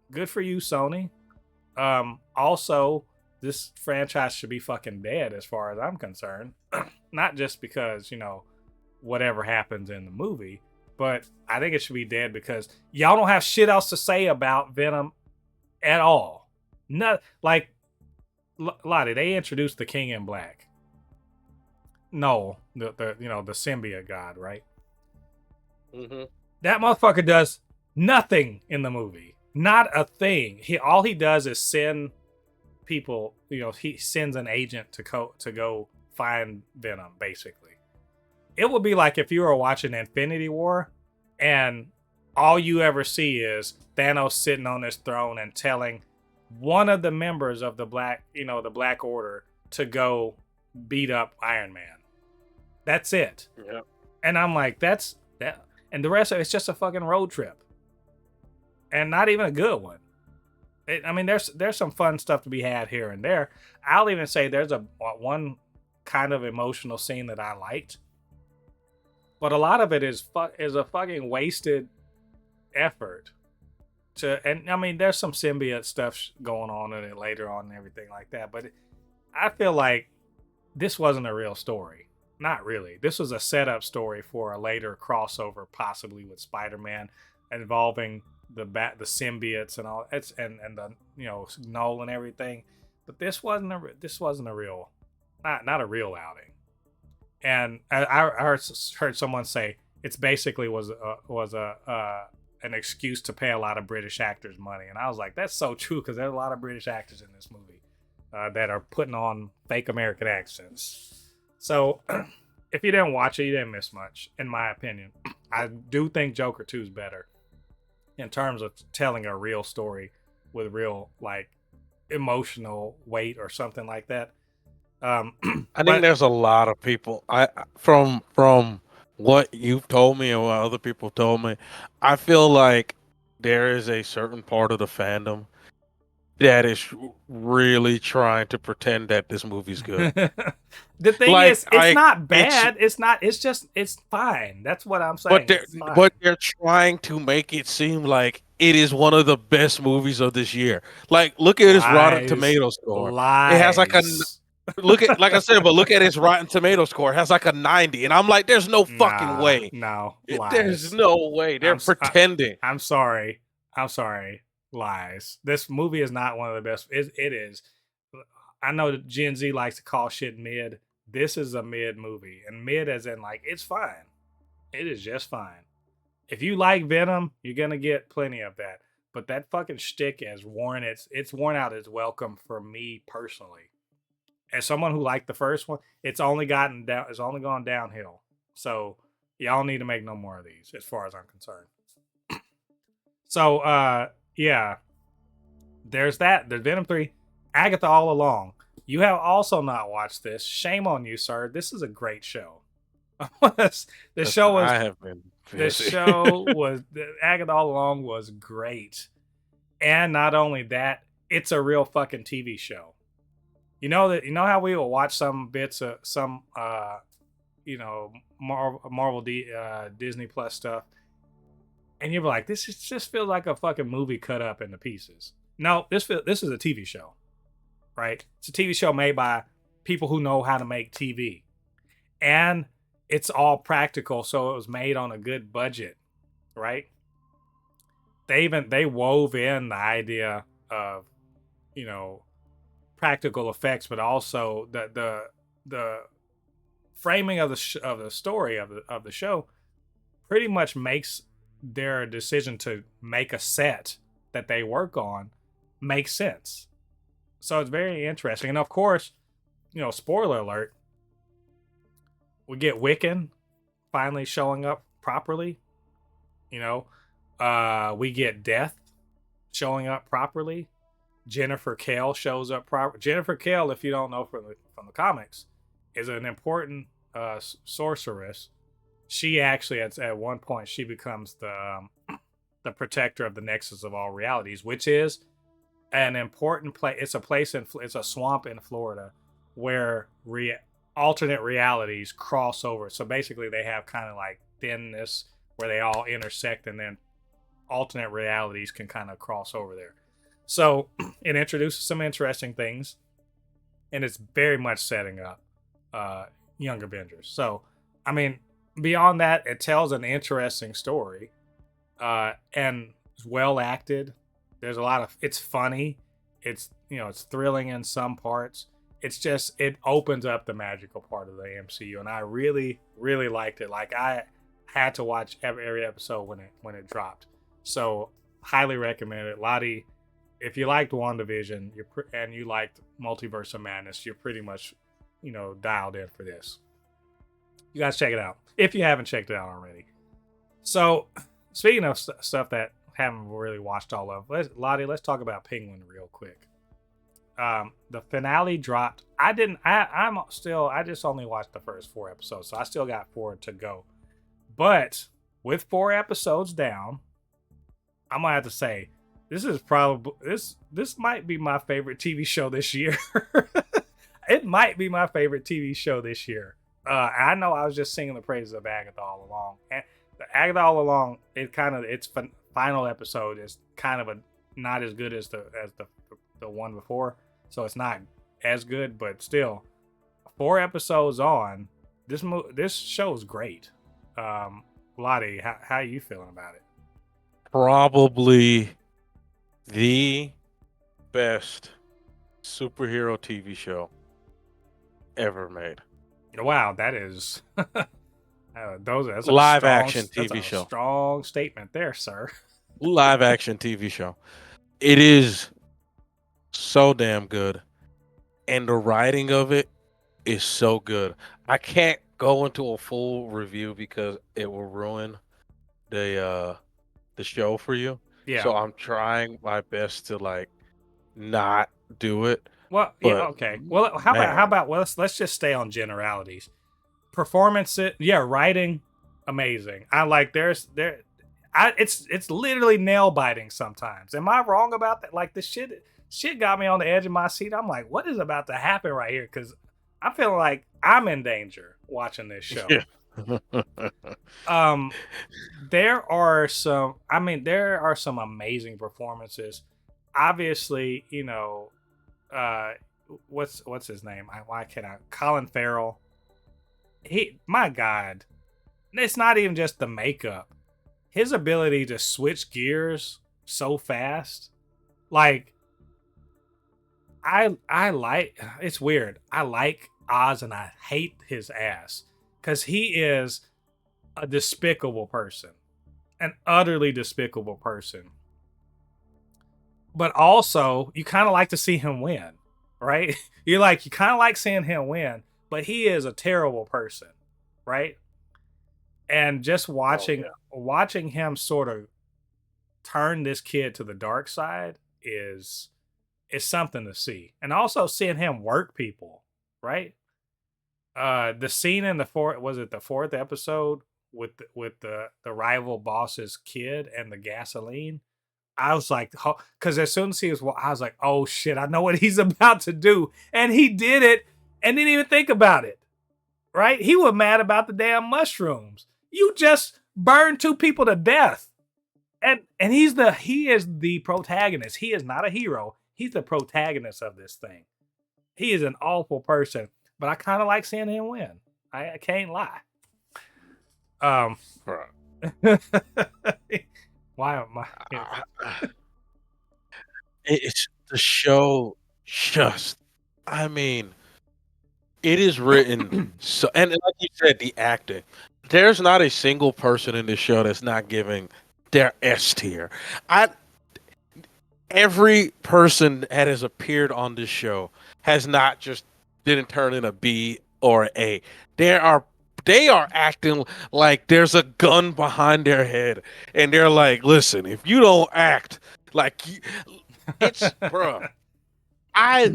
Good for you, Sony. Also, this franchise should be fucking dead as far as I'm concerned. Not just because, whatever happens in the movie, but I think it should be dead because y'all don't have shit else to say about Venom at all. Not like Lottie, they introduced the King in Black. No, the symbiote god, right? Mm-hmm. That motherfucker does nothing in the movie. Not a thing. All he does is send people, he sends an agent to go find Venom, basically. It would be like if you were watching Infinity War and all you ever see is Thanos sitting on his throne and telling one of the members of the Black Order to go beat up Iron Man. That's it. Yeah. And I'm like, that's that. And the rest of it's just a fucking road trip. And not even a good one. There's some fun stuff to be had here and there. I'll even say there's one kind of emotional scene that I liked. But a lot of it is a fucking wasted effort. There's some symbiote stuff going on in it later on and everything like that. But I feel like this wasn't a real story. Not really. This was a setup story for a later crossover, possibly with Spider-Man, involving the symbiotes and all. And the Null and everything. But this wasn't a real, not a real outing. And I heard someone say it's basically was an excuse to pay a lot of British actors money. And I was like, that's so true, because there's a lot of British actors in this movie that are putting on fake American accents. So if you didn't watch it, you didn't miss much, in my opinion. I do think Joker 2 is better in terms of telling a real story with real, like, emotional weight or something like that. I think there's a lot of people. From what you've told me and what other people told me, I feel like there is a certain part of the fandom that is really trying to pretend that this movie's good. The thing Like, is, it's not bad. It's fine. That's what I'm saying. But they're trying to make it seem like it is one of the best movies of this year. Like, look at its Rotten Tomatoes score. It has like a look at its Rotten Tomatoes score. It has like a 90, and I'm like, there's no fucking way. No, there's no way. They're pretending. I'm sorry. Lies. This movie is not one of the best. It is. I know that Gen Z likes to call shit mid. This is a mid movie, and mid as in, like, it's fine. It is just fine. If you like Venom, you're gonna get plenty of that. But that fucking shtick is worn. It's worn out its welcome for me personally. As someone who liked the first one, it's only gone downhill. So y'all need to make no more of these, as far as I'm concerned. So yeah, there's that. There's Venom 3, Agatha All Along. You have also not watched this. Shame on you, sir. This is a great show. The show was Agatha All Along was great. And not only that, it's a real fucking TV show. You know how we will watch some bits of some Marvel Disney Plus stuff, and you're like, this just feels like a fucking movie cut up into pieces. No, this is a TV show, right? It's a TV show made by people who know how to make TV, and it's all practical, so it was made on a good budget, right? They wove in the idea of, practical effects, but also the framing of the story of the show pretty much makes their decision to make a set that they work on make sense. So it's very interesting. And of course, spoiler alert, we get Wiccan finally showing up properly. We get Death showing up properly. Jennifer Kale shows up proper. Jennifer Kale, if you don't know from the comics, is an important sorceress. She actually, at one point, she becomes the protector of the nexus of all realities, which is an important place. It's a swamp in Florida where alternate realities cross over. So basically, they have kind of like thinness where they all intersect, and then alternate realities can kind of cross over there. So it introduces some interesting things, and it's very much setting up young Avengers. So, I mean, beyond that, it tells an interesting story, and it's well acted. There's it's funny. It's thrilling in some parts. It's just, it opens up the magical part of the MCU, and I really, really liked it. Like, I had to watch every episode when it dropped. So, highly recommend it. Lottie, if you liked WandaVision and you liked Multiverse of Madness, you're pretty much, dialed in for this. You guys check it out if you haven't checked it out already. So, speaking of stuff that haven't really watched all of, Lottie, let's talk about Penguin real quick. The finale dropped. I just only watched the first 4 episodes, so I still got 4 to go. But with 4 episodes down, I'm gonna have to say, this is probably this might be my favorite TV show this year. It might be my favorite TV show this year. I know I was just singing the praises of Agatha All Along, and the Agatha All Along, its final episode is kind of not as good as the one before, so it's not as good, but still, 4 episodes on, this show is great. Lottie, how are you feeling about it? Probably the best superhero TV show ever made. Wow, that is that's live action TV show. Strong statement there, sir. live action TV show. It is so damn good, and the writing of it is so good. I can't go into a full review because it will ruin the show for you. Yeah. So I'm trying my best to like not do it. Well, But, yeah, okay. Well, how man. about well, let's just stay on generalities. Performance, writing, amazing. I like it's literally nail biting sometimes. Am I wrong about that? Like the shit got me on the edge of my seat. I'm like, what is about to happen right here? Because I'm feeling like I'm in danger watching this show. Yeah. There are some amazing performances. Obviously, what's his name? Colin Farrell. My God, it's not even just the makeup. His ability to switch gears so fast. Like, I like, it's weird. I like Oz and I hate his ass. Because he is a despicable person. An utterly despicable person. But also, you kind of like to see him win, right? You kind of like seeing him win, but he is a terrible person, right? And just watching him sort of turn this kid to the dark side is something to see. And also seeing him work people, right? The scene in the fourth episode with the rival boss's kid and the gasoline, I was like, because as soon as I was like, oh shit, I know what he's about to do. And he did it and didn't even think about it. Right? He was mad about the damn mushrooms. You just burned 2 people to death. And he is the protagonist. He is not a hero. He's the protagonist of this thing. He is an awful person, but I kind of like seeing him win. I can't lie. Why am I? It's the show. I mean, it is written so, and like you said, the acting. There's not a single person in this show that's not giving their S tier. Every person that has appeared on this show has not just didn't turn in a B or an A. They are acting like there's a gun behind their head, and they're like, "Listen, if you don't act like it's, bruh, I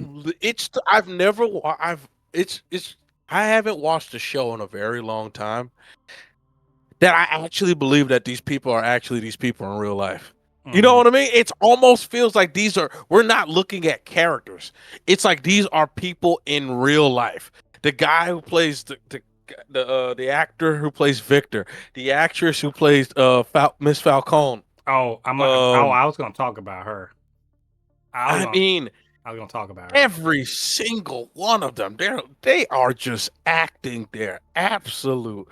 haven't watched a show in a very long time that I actually believe that these people are actually these people in real life." You know what I mean? It almost feels like we're not looking at characters. It's like these are people in real life. The guy who plays the actor who plays Victor, the actress who plays Miss Falcone. Oh, I was going to talk about her. I was going to talk about her. Every single one of them, they are just acting their absolute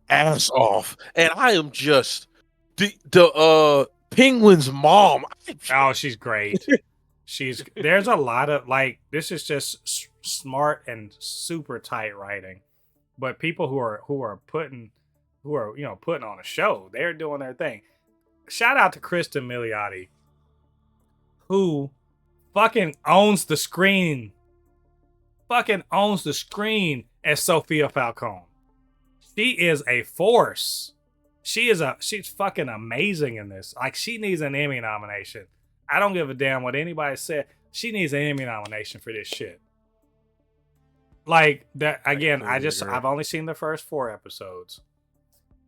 ass off, and I am just the Penguin's mom. Oh, she's great. There's a lot of this is just smart and super tight writing, but people who are putting on a show, they're doing their thing. Shout out to Kristen Milioti, who fucking owns the screen. As Sophia Falcone. She is a force. She's fucking amazing in this. Like, she needs an Emmy nomination. I don't give a damn what anybody said. She needs an Emmy nomination for this shit. Like that again. I've only seen the first 4 episodes.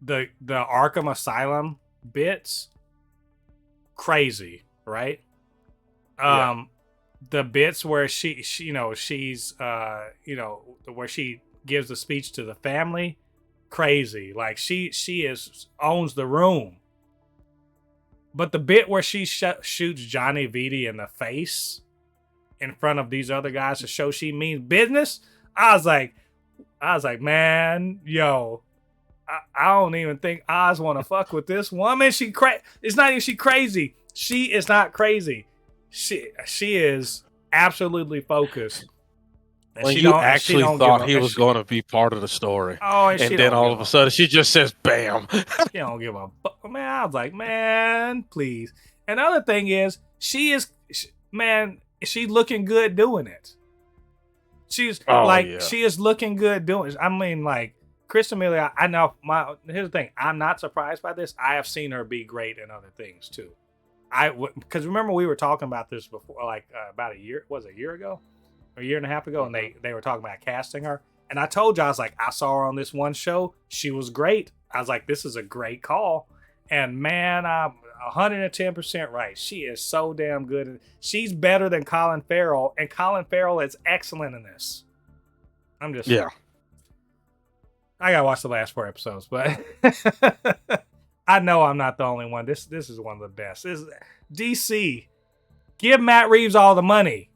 The Arkham Asylum bits, crazy, right? The bits where she's where she gives a speech to the family, crazy. Like she owns the room. But the bit where she shoots Johnny Vitti in the face in front of these other guys to show she means business, I was like, man, yo, I don't even think Oz want to fuck with this woman. It's not even she crazy. She is not crazy. She is absolutely focused And When she you don't. And she actually don't thought give he a. was going to be part of the story, Oh, and she and then don't all give of a sudden she just says, "Bam!" She don't give a fuck. Man, I was like, man, please. And the other thing is, man, she's looking good doing it. She's Oh yeah. she is looking good doing it. I mean, like, Kristen Miller, I know here's the thing. I'm not surprised by this. I have seen her be great in other things too. Because remember we were talking about this before, like about a year ago, or a year and a half ago, and they were talking about casting her. And I told you, I was like, I saw her on this one show. She was great. I was like, this is a great call. And man, I'm 110% right. She is so damn good. She's better than Colin Farrell, and Colin Farrell is excellent in this. I'm just I gotta watch the last 4 episodes, but I know I'm not the only one. This is one of the best. This is DC. Give Matt Reeves all the money.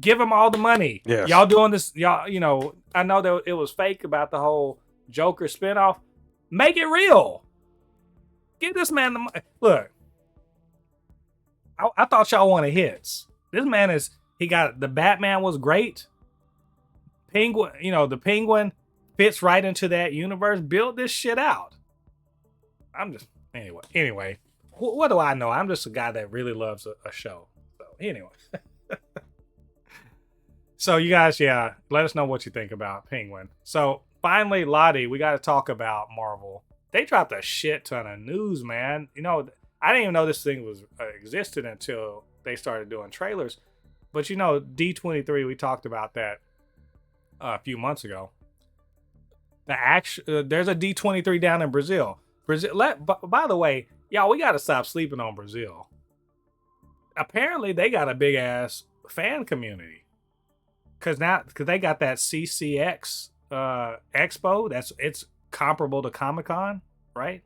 Give him all the money. Yes. Y'all doing this, y'all, I know that it was fake about the whole Joker spinoff. Make it real. Give this man the money. Look, I thought y'all wanted hits. This man the Batman was great. Penguin, the Penguin fits right into that universe. Build this shit out. Anyway, what do I know? I'm just a guy that really loves a show. So anyway. So you guys, let us know what you think about Penguin. So finally, Lottie, we got to talk about Marvel. They dropped a shit ton of news, man. I didn't even know this thing was existed until they started doing trailers. But D23, we talked about that a few months ago. There's a D23 down in Brazil. By the way, y'all, we got to stop sleeping on Brazil. Apparently, they got a big ass fan community. Because they got that CCX Expo. It's comparable to Comic-Con, right?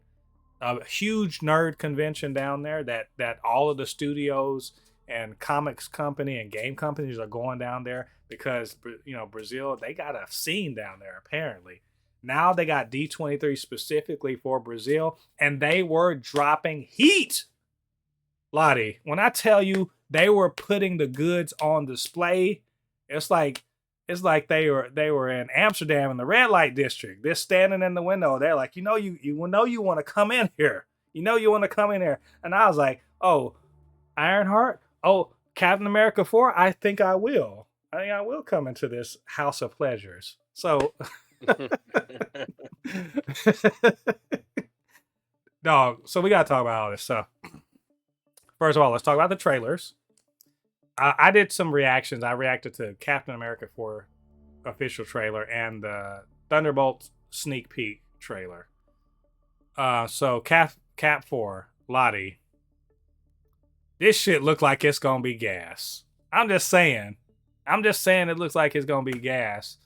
A huge nerd convention down there that all of the studios and comics company and game companies are going down there because Brazil, they got a scene down there apparently. Now they got D23 specifically for Brazil, and they were dropping heat. Lottie, when I tell you they were putting the goods on display, it's like they were in Amsterdam in the red light district. They're standing in the window. They're like, you want to come in here. You want to come in here. And I was like, oh, Ironheart? Oh, Captain America 4? I think I will. I think I will come into this house of pleasures. So, dog. So we got to talk about all this stuff. First of all, let's talk about the trailers. I did some reactions. I reacted to Captain America 4 official trailer and the Thunderbolts sneak peek trailer. So Cap 4, Lottie. This shit look like it's gonna be gas. I'm just saying it looks like it's gonna be gas.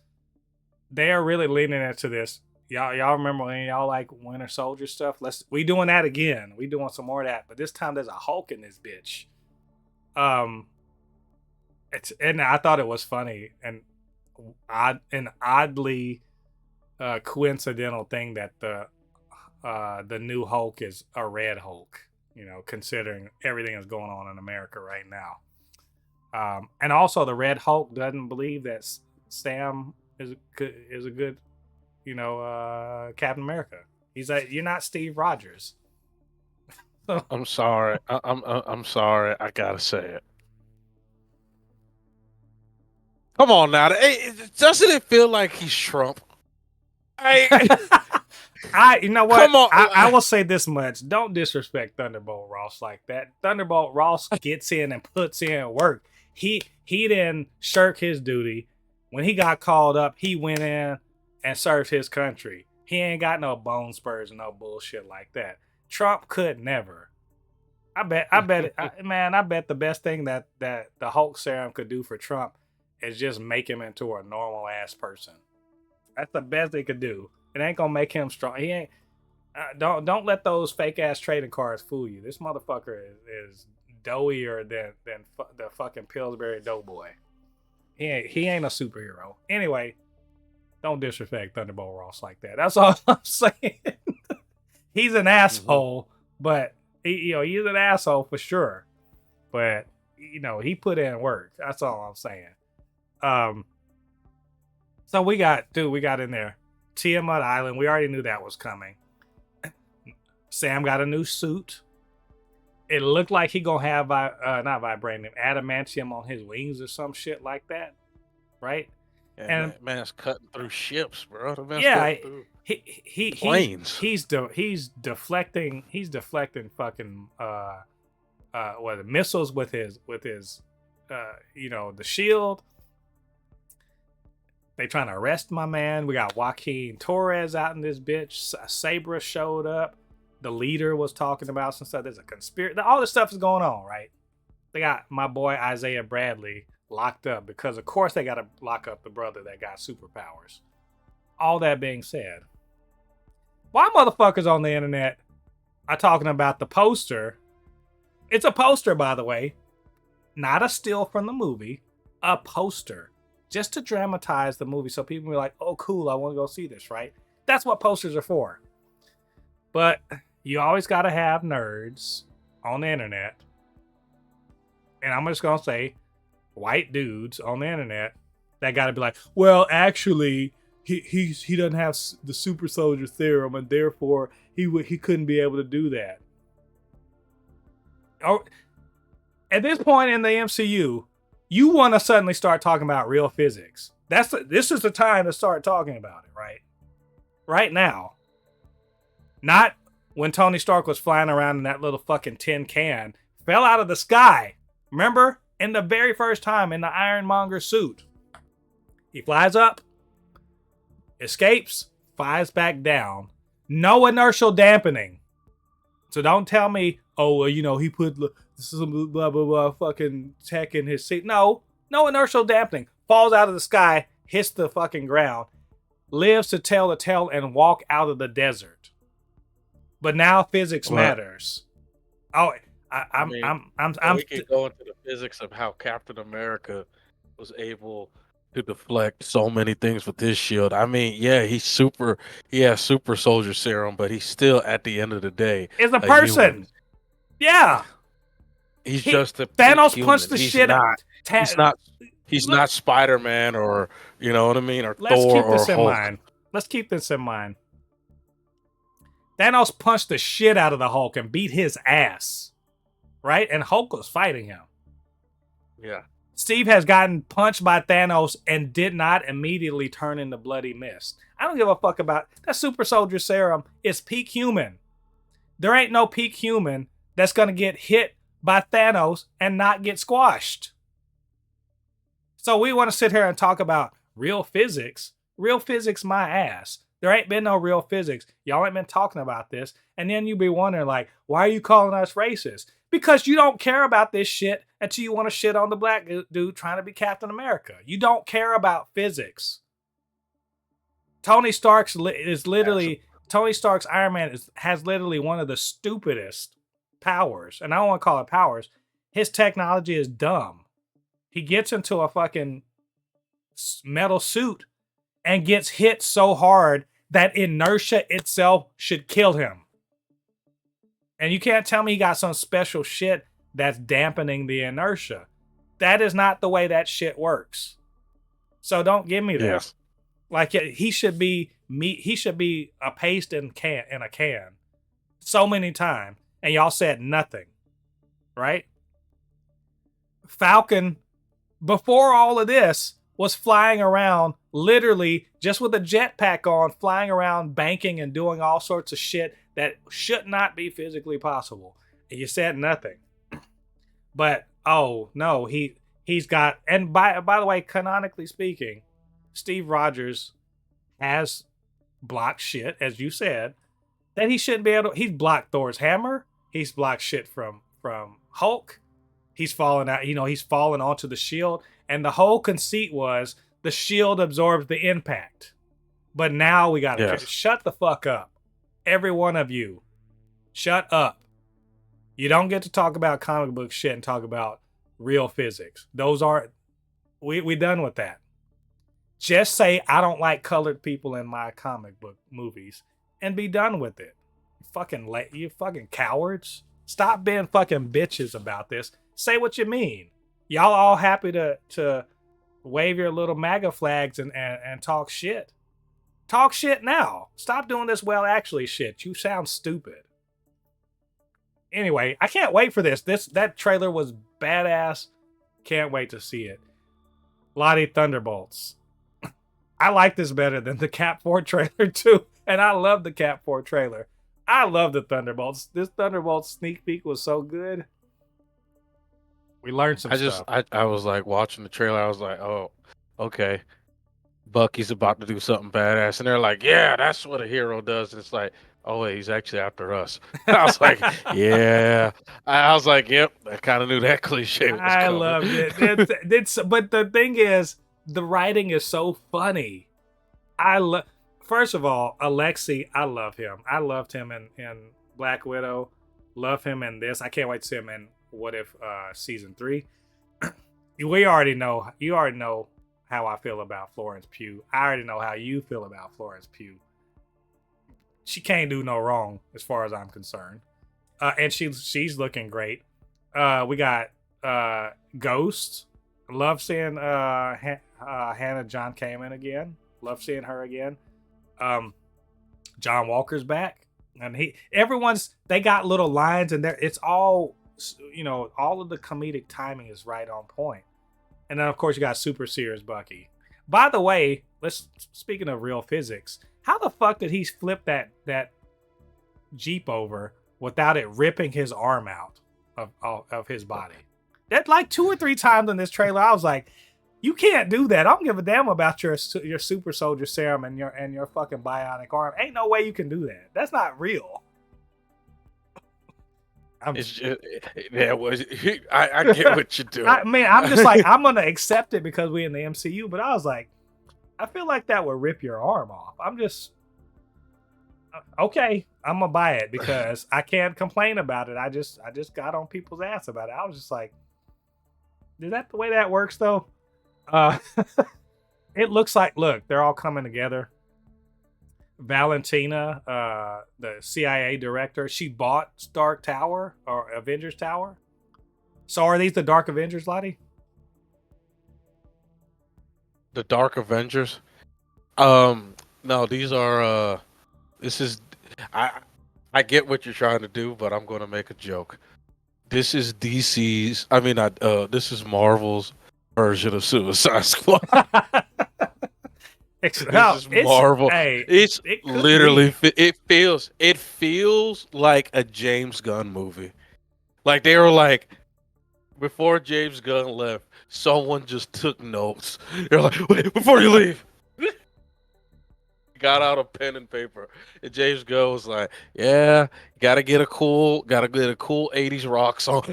They are really leaning into this. Y'all remember when y'all like Winter Soldier stuff? We doing that again. We doing some more of that, but this time there's a Hulk in this bitch. And I thought it was funny and oddly coincidental thing that the new Hulk is a red Hulk, considering everything that's going on in America right now. And also the red Hulk doesn't believe that Sam is a good, Captain America. He's like, you're not Steve Rogers. I'm sorry. I'm sorry. I gotta say it. Come on now. Hey, doesn't it feel like he's Trump? You know what? Come on. I will say this much. Don't disrespect Thunderbolt Ross like that. Thunderbolt Ross gets in and puts in work. He didn't shirk his duty. When he got called up, he went in and served his country. He ain't got no bone spurs and no bullshit like that. Trump could never. I bet the best thing that the Hulk serum could do for Trump is just make him into a normal ass person. That's the best they could do. It ain't gonna make him strong. He ain't. Don't let those fake ass trading cards fool you. This motherfucker is doughier than the fucking Pillsbury Doughboy. He ain't a superhero. Anyway, don't disrespect Thunderbolt Ross like that. That's all I'm saying. He's an asshole, but he's an asshole for sure. But he put in work. That's all I'm saying. So we got in there. Tiamat Island. We already knew that was coming. Sam got a new suit. It looked like he gonna have not vibranium, adamantium on his wings or some shit like that, right? Yeah, And man's cutting through ships, bro. The man's yeah, cutting through planes. planes. He's deflecting fucking missiles with his the shield. They trying to arrest my man. We got Joaquin Torres out in this bitch. Sabra showed up. The leader was talking about some stuff. There's a conspiracy. All this stuff is going on, right? They got my boy Isaiah Bradley locked up because, of course, they got to lock up the brother that got superpowers. All that being said, why motherfuckers on the internet are talking about the poster? It's a poster, by the way, not a still from the movie, a poster, just to dramatize the movie so people be like, oh, cool, I want to go see this, right? That's what posters are for. But you always got to have nerds on the internet. And I'm just going to say white dudes on the internet that got to be like, well, actually, he doesn't have the super soldier serum and therefore he couldn't be able to do that. Oh, at this point in the MCU, you want to suddenly start talking about real physics. This is the time to start talking about it, right? Right now. Not when Tony Stark was flying around in that little fucking tin can, fell out of the sky. Remember? In the very first time in the Ironmonger suit. He flies up, escapes, flies back down. No inertial dampening. So don't tell me, oh, well, he put some blah, blah, blah fucking tech in his seat. No inertial dampening. Falls out of the sky, hits the fucking ground, lives to tell the tale and walk out of the desert. But now physics matters. Oh, we could go into the physics of how Captain America was able to deflect so many things with his shield. I mean, yeah, he has super soldier serum, but he's still at the end of the day is a person. Human. Yeah, he's just a Thanos punched the shit out. He's not Spider-Man or you know what I mean, or let's Thor keep this or in Hulk. mind. Let's keep this in mind. Thanos punched the shit out of the Hulk and beat his ass. Right? And Hulk was fighting him. Yeah. Steve has gotten punched by Thanos and did not immediately turn into bloody mist. I don't give a fuck about that super soldier serum. It's peak human. There ain't no peak human that's going to get hit by Thanos and not get squashed. So we want to sit here and talk about real physics. Real physics, my ass. There ain't been no real physics. Y'all ain't been talking about this. And then you be wondering, like, why are you calling us racist? Because you don't care about this shit until you want to shit on the black dude trying to be Captain America. You don't care about physics. Tony Stark's Iron Man has literally one of the stupidest powers. And I don't want to call it powers. His technology is dumb. He gets into a fucking metal suit and gets hit so hard that inertia itself should kill him. And you can't tell me he got some special shit that's dampening the inertia. That is not the way that shit works. So don't give me that. Yes. Like he should be a paste in a can so many times, and y'all said nothing, right? Falcon, before all of this, was flying around literally just with a jetpack on, flying around, banking and doing all sorts of shit that should not be physically possible. And you said nothing. But oh no, he's got, and by the way, canonically speaking, Steve Rogers has blocked shit, as you said, that he shouldn't be able to. He's blocked Thor's hammer. He's blocked shit from Hulk. He's fallen out, he's fallen onto the shield. And the whole conceit was the shield absorbs the impact. But now we got to shut the fuck up. Every one of you, shut up. You don't get to talk about comic book shit and talk about real physics. Those aren't, we done with that. Just say, I don't like colored people in my comic book movies and be done with it. You fucking cowards. Stop being fucking bitches about this. Say what you mean. Y'all all happy to wave your little MAGA flags and talk shit. Talk shit now. Stop doing this well actually shit. You sound stupid. Anyway, I can't wait for this. That trailer was badass. Can't wait to see it. Lottie, Thunderbolts. I like this better than the Cap 4 trailer too. And I love the Cap 4 trailer. I love the Thunderbolts. This Thunderbolts sneak peek was so good. We learned some stuff. I was like watching the trailer. I was like, oh, okay. Bucky's about to do something badass. And they're like, yeah, that's what a hero does. And it's like, oh, wait, he's actually after us. I was like, yeah. I was like, yep, I kind of knew that cliche was coming. I loved it. But the thing is, the writing is so funny. First of all, Alexei, I love him. I loved him in Black Widow. Love him in this. I can't wait to see him in What If season 3. You already know how I feel about Florence Pugh. I already know how you feel about Florence Pugh. She can't do no wrong as far as I'm concerned. And she's looking great. We got Ghost. Love seeing Hannah John Kamen again. Love seeing her again. John Walker's back. And they got little lines and it's all, all of the comedic timing is right on point. And then of course you got Super Sears Bucky. By the way, speaking of real physics, how the fuck did he flip that Jeep over without it ripping his arm out of his body? That like 2 or 3 times in this trailer, I was like, you can't do that. I don't give a damn about your super soldier serum and your fucking bionic arm. Ain't no way you can do that. That's not real. I get what you're doing. I'm just like, I'm gonna accept it because we in the MCU, but I was like, I feel like that would rip your arm off. I'm just okay. I'm gonna buy it because I can't complain about it. I just got on people's ass about it. I was just like, is that the way that works though? It looks like, look, they're all coming together. Valentina, the CIA director, she bought Stark Tower or Avengers Tower. So are these the Dark Avengers, Lottie? The Dark Avengers? No, these are I get what you're trying to do, but I'm gonna make a joke. This is DC's this is Marvel's version of Suicide Squad. This is Marvel. It literally it feels like a James Gunn movie. Like they were like, before James Gunn left, someone just took notes. They're like, wait, before you leave. Got out a pen and paper. And James Gunn was like, yeah, gotta get a cool 80s rock song.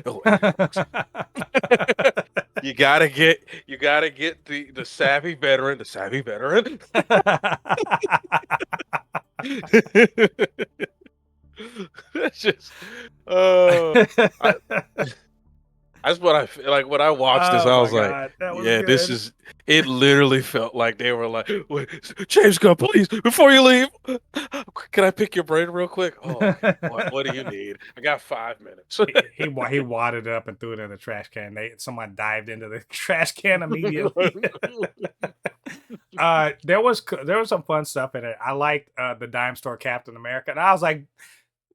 You gotta get the savvy veteran. That's just that's what I feel like when I watched this. I was like, yeah, good. It literally felt like they were like, wait, James Gunn, please, before you leave, can I pick your brain real quick? Oh, what do you need? I got 5 minutes. he wadded up and threw it in the trash can. Someone dived into the trash can immediately. There was some fun stuff in it. I liked the Dime Store Captain America, and I was like,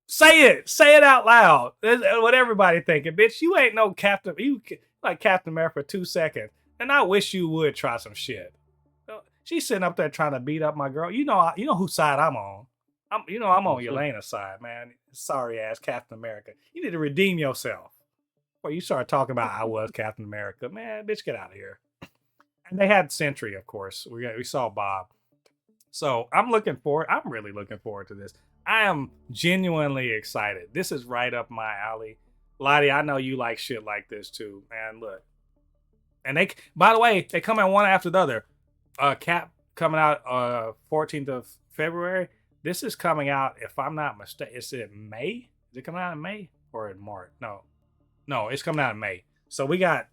say it out loud. That's what everybody thinking, bitch. You ain't no Captain. You like Captain America for 2 seconds, and I wish you would try some shit. She's sitting up there trying to beat up my girl. You know whose side I'm on. I'm on Yelena's side, man. Sorry ass Captain America. You need to redeem yourself. Well, you start talking about I was Captain America, man. Bitch, get out of here. And they had Sentry, of course. We saw Bob. So I'm really looking forward to this. I am genuinely excited. This is right up my alley. Lottie, I know you like shit like this too, man. Look. And by the way, they come in one after the other. Cap coming out 14th of February. This is coming out, if I'm not mistaken, is it May? Is it coming out in May or in March? No, it's coming out in May. So we got,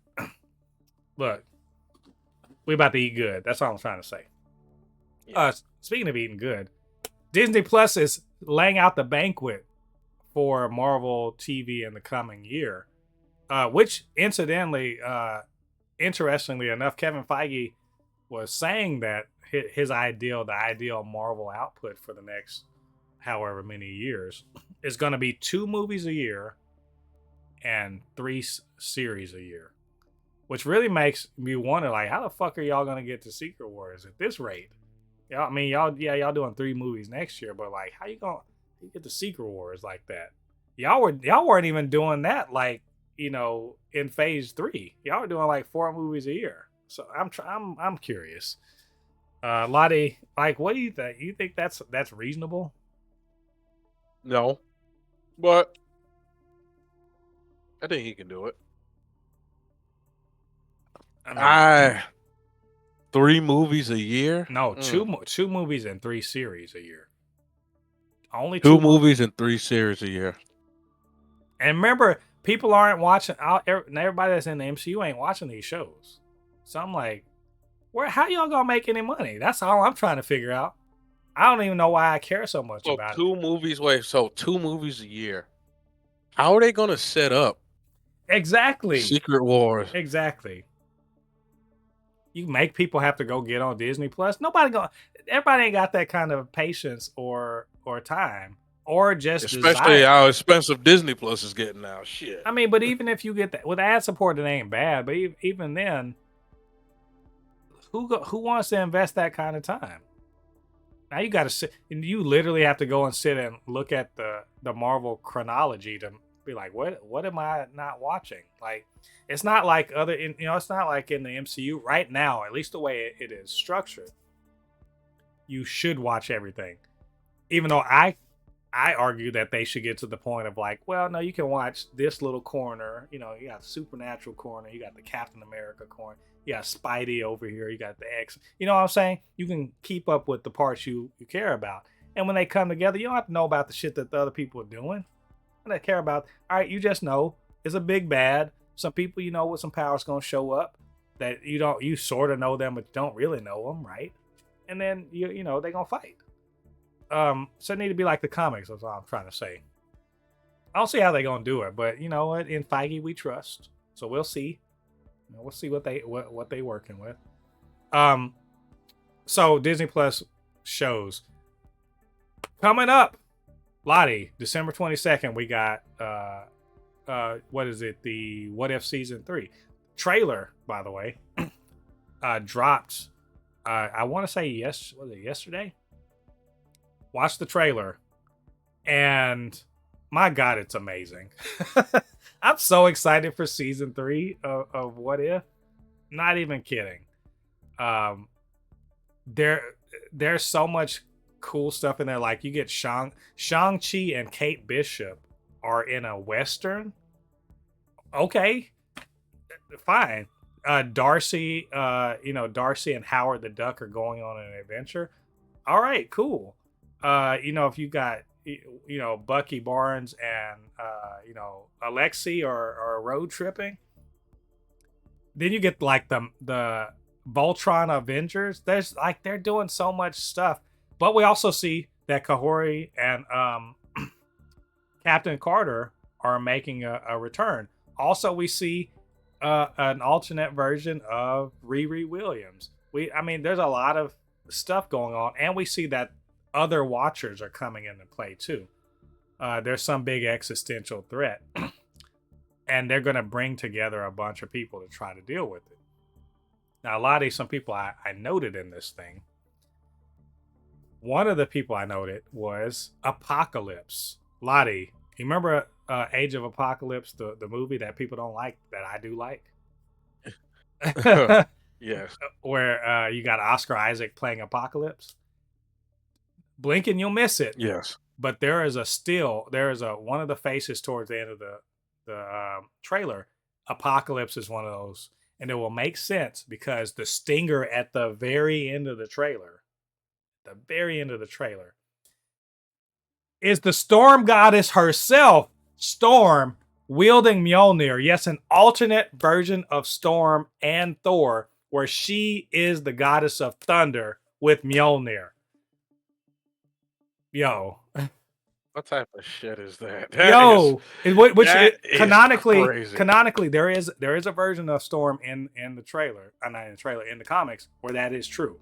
look, we about to eat good. That's all I'm trying to say. Yeah. Speaking of eating good, Disney Plus is laying out the banquet for Marvel TV in the coming year, which incidentally interestingly enough, Kevin Feige was saying that the ideal Marvel output for the next however many years is going to be 2 movies a year and 3 series a year, which really makes me wonder, like, how the fuck are y'all going to get to Secret Wars at this rate? Y'all doing 3 movies next year, but like, how you get to Secret Wars like that? Y'all weren't even doing that, like, in phase 3. Y'all were doing like 4 movies a year. So I'm curious. Lottie, like, what do you think? You think that's reasonable? No, but I think he can do it. I mean, 3 movies a year? No, 2 movies and 3 series a year. Only 2 movies and 3 series a year. And remember, people aren't watching. Everybody that's in the MCU ain't watching these shows. So I'm like, how y'all gonna make any money? That's all I'm trying to figure out. I don't even know why I care so much about 2 movies. Wait, so 2 movies a year. How are they gonna set up? Exactly. Secret Wars. Exactly. You make people have to go get on Disney Plus. Everybody ain't got that kind of patience or time, or just especially desire. How expensive Disney Plus is getting now. Shit. I mean, but even if you get that with ad support, it ain't bad. But even then, who wants to invest that kind of time? Now you got to sit, and you literally have to go and sit and look at the Marvel chronology to be like, what am I not watching? Like, it's not like it's not like in the MCU right now, at least the way it is structured. You should watch everything, even though I argue that they should get to the point of like, well, no, you can watch this little corner. You got the Supernatural corner, you got the Captain America corner, you got Spidey over here, you got the X. You know what I'm saying? You can keep up with the parts you care about. And when they come together, you don't have to know about the shit that the other people are doing. And they care about, all right, you just know it's a big bad. Some people, with some power's going to show up that you sort of know them, but you don't really know them, right? And then, they're going to fight. So it need to be like the comics. That's all I'm trying to say. I don't see how they're gonna do it, but you know what? In Feige we trust. So we'll see. We'll see what they working with. So Disney Plus shows coming up. Lottie, December 22nd, we got what is it? The What If Season 3 trailer, by the way, dropped. I want to say was it yesterday? Watch the trailer, and my God, it's amazing. I'm so excited for season 3 of What If. Not even kidding. There's so much cool stuff in there. Like, you get Shang-Chi and Kate Bishop are in a Western. Okay, fine. Darcy and Howard the Duck are going on an adventure. All right, cool. If you got, Bucky Barnes and, Alexei are road tripping, then you get like the Voltron Avengers. They're doing so much stuff, but we also see that Kahori and, Captain Carter are making a return. Also, we see, an alternate version of Riri Williams. There's a lot of stuff going on, and we see that other Watchers are coming into play too. There's some big existential threat, and they're going to bring together a bunch of people to try to deal with it. Now, some people I noted in this thing. One of the people I noted was Apocalypse. Lottie, you remember Age of Apocalypse, the movie that people don't like, that I do like? Yes. Where you got Oscar Isaac playing Apocalypse. Blink and you'll miss it. Yes. But there is one of the faces towards the end of the trailer. Apocalypse is one of those, and it will make sense because the stinger at the very end of the trailer, is the Storm Goddess herself, Storm, wielding Mjolnir. Yes, an alternate version of Storm and Thor, where she is the goddess of thunder with Mjolnir. Yo, What type of shit is that? Canonically, there is a version of Storm in the trailer, not in the trailer, in the comics, where that is true.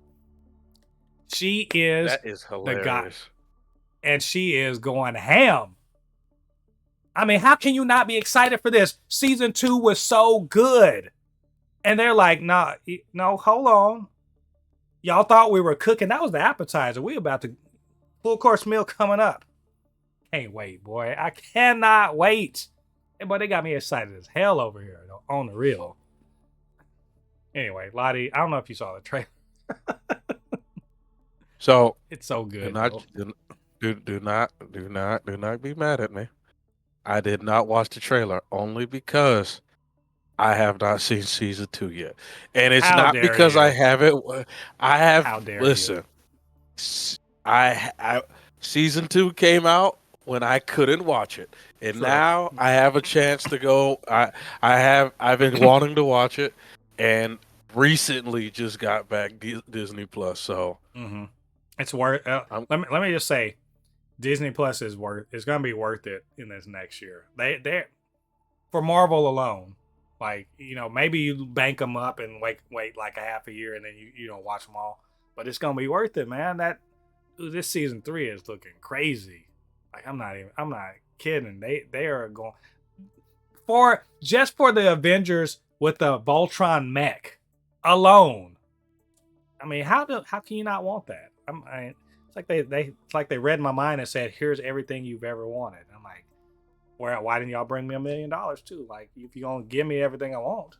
She is That is the guy, hilarious. and she is going ham. I mean, how can you not be excited for this? Season 2 was so good, and they're like, no, hold on. Y'all thought we were cooking. That was the appetizer. We about to full course meal coming up. Can't wait, boy. I cannot wait. And boy, they got me excited as hell over here on the real. Anyway, Lottie, I don't know if you saw the trailer. So it's so good. Do not be mad at me. I did not watch the trailer only because I have not seen season 2 yet, and it's not because I haven't. I have. How dare listen, I season 2 came out when I couldn't watch it, and True. now I have a chance to go. I've been wanting to watch it, and recently just got back Disney Plus. So it's worth. Let me just say, Disney Plus is going to be worth it in this next year. They for Marvel alone. Like, maybe you bank them up and wait like a half a year and then you don't watch them all. But it's going to be worth it, man. This season 3 is looking crazy. Like, I'm not kidding. They are going for the Avengers with the Voltron mech alone. I mean, how can you not want that? It's like they read my mind and said, "Here's everything you've ever wanted." I'm like, why didn't y'all bring me $1 million too? Like, if you're gonna give me everything I want.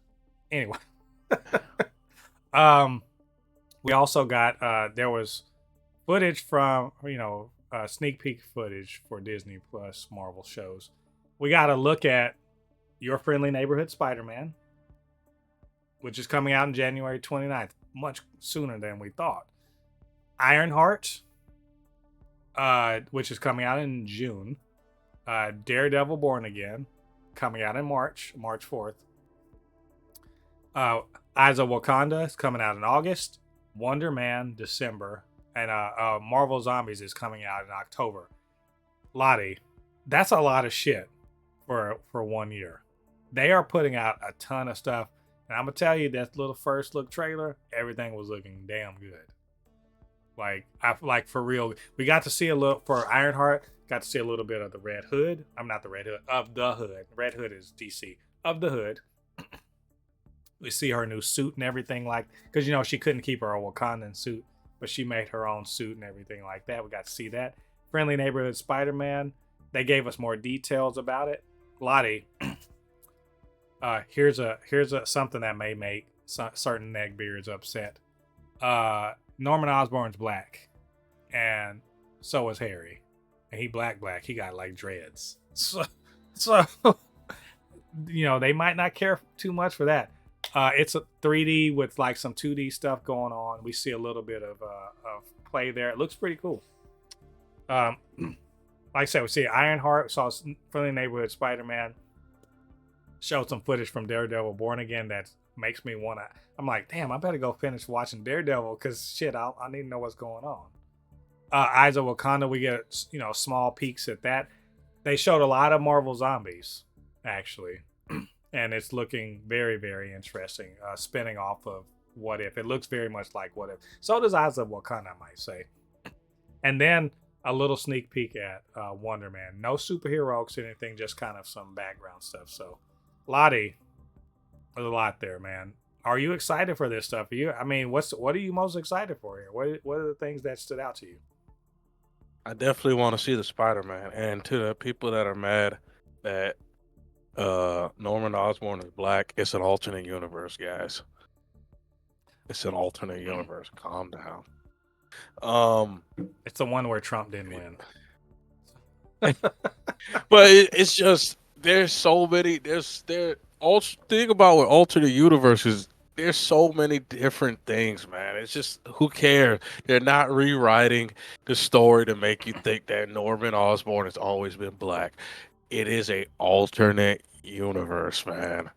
Anyway. We also got there was footage from sneak peek footage for Disney Plus Marvel shows. We got to look at Your Friendly Neighborhood Spider-Man, which is coming out on January 29th, much sooner than we thought. Ironheart, which is coming out in June. Daredevil Born Again, coming out in March 4th. Eyes of Wakanda is coming out in August. Wonder Man, December. And Marvel Zombies is coming out in October. Lottie, that's a lot of shit for 1 year. They are putting out a ton of stuff. And I'm going to tell you, that little first look trailer, everything was looking damn good. Like for real. We got to see a little, for Ironheart, got to see a little bit of the Red Hood. I'm not the Red Hood, of the Hood. Red Hood is DC. Of the Hood. We see her new suit and everything, because she couldn't keep her Wakandan suit, but she made her own suit and everything like that. We got to see that. Friendly Neighborhood Spider-Man. They gave us more details about it. Lottie, here's something that may make certain neckbeards upset. Norman Osborn's black, and so is Harry, and he black. He got like dreads. So they might not care too much for that. It's a 3D with like some 2D stuff going on. We see a little bit of play there. It looks pretty cool. Like I said, we see Ironheart, saw Friendly Neighborhood Spider-Man, showed some footage from Daredevil Born Again that makes me want to. I'm like, damn, I better go finish watching Daredevil because shit, I need to know what's going on. Eyes of Wakanda, we get small peeks at that. They showed a lot of Marvel Zombies actually. And it's looking very, very interesting. Spinning off of What If. It looks very much like What If. So does Eyes of Wakanda, I might say. And then a little sneak peek at Wonder Man. No superheroes or anything, just kind of some background stuff. So, Lottie, there's a lot there, man. Are you excited for this stuff? What are you most excited for here? What are the things that stood out to you? I definitely want to see the Spider-Man. And to the people that are mad that Norman Osborn is black, it's an alternate universe, guys. It's an alternate universe. Calm down. It's the one where Trump didn't win. But it's just there's so many. Think about what alternate universes. There's so many different things, man. It's just who cares? They're not rewriting the story to make you think that Norman Osborn has always been black. It is a alternate universe, man.